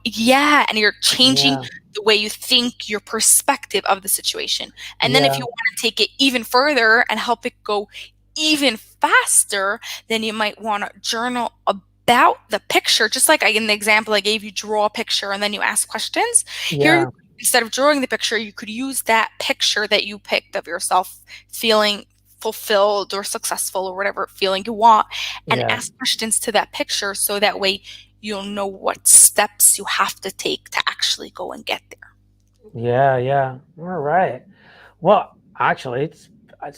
A: yeah,
B: and you're changing
A: yeah,
B: the way you think, your perspective of the situation. And then if
A: yeah,
B: you want to take it even further and help it go even faster, then you might want to journal about the picture. Just like in the example I gave you, draw a picture and then you ask questions. Here,
A: yeah,
B: instead of drawing the picture, you could use that picture that you picked of yourself feeling fulfilled or successful or whatever feeling you want, and
A: yeah,
B: ask questions to that picture, so that way you'll know what steps you have to take to actually go and get there.
A: yeah, yeah. All right. Well, actually, it's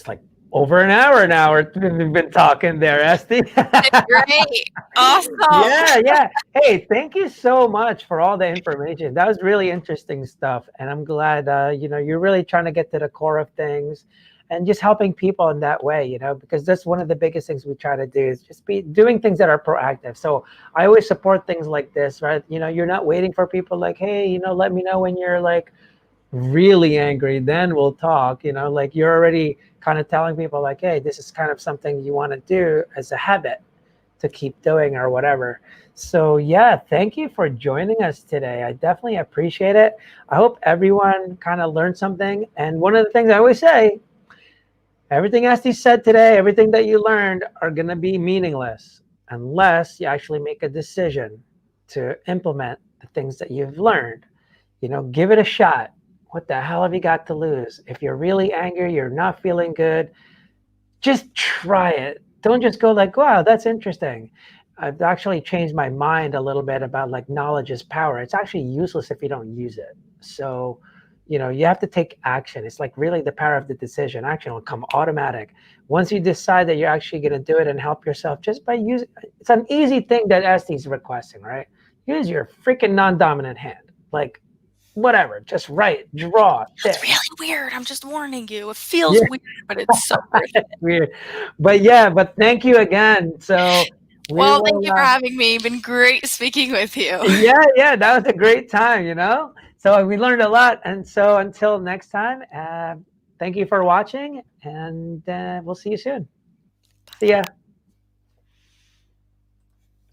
A: like over an hour now. We've been talking there, Esty.
B: Great. Awesome.
A: Yeah, yeah. Hey, thank you so much for all the information. That was really interesting stuff, and I'm glad you're really trying to get to the core of things, and just helping people in that way. Because that's one of the biggest things we try to do is just be doing things that are proactive. So I always support things like this, right? You're not waiting for people like, hey, let me know when you're like really angry, then we'll talk. Like you're already kind of telling people like, hey, this is kind of something you want to do as a habit to keep doing or whatever. So yeah, thank you for joining us today. I definitely appreciate it. I hope everyone kind of learned something. And one of the things I always say, everything Esty said today, everything that you learned are going to be meaningless unless you actually make a decision to implement the things that you've learned. Give it a shot. What the hell have you got to lose? If you're really angry, you're not feeling good, just try it. Don't just go like, wow, that's interesting. I've actually changed my mind a little bit about like knowledge is power. It's actually useless if you don't use it. So, you have to take action. It's like really the power of the decision. Action will come automatic. Once you decide that you're actually going to do it and help yourself just by using it's an easy thing that Esty's requesting, right? Use your freaking non-dominant hand. Like whatever, just write, draw,
B: It's
A: stitch.
B: really weird. I'm just warning you. It feels
A: Yeah,
B: weird, but it's so worth it.
A: weird. But yeah, but thank you again. So we
B: Well, thank
A: will,
B: you for having me. Been great speaking with you.
A: yeah, yeah, that was a great time. So we learned a lot. And so until next time, thank you for watching, and we'll see you soon. See ya.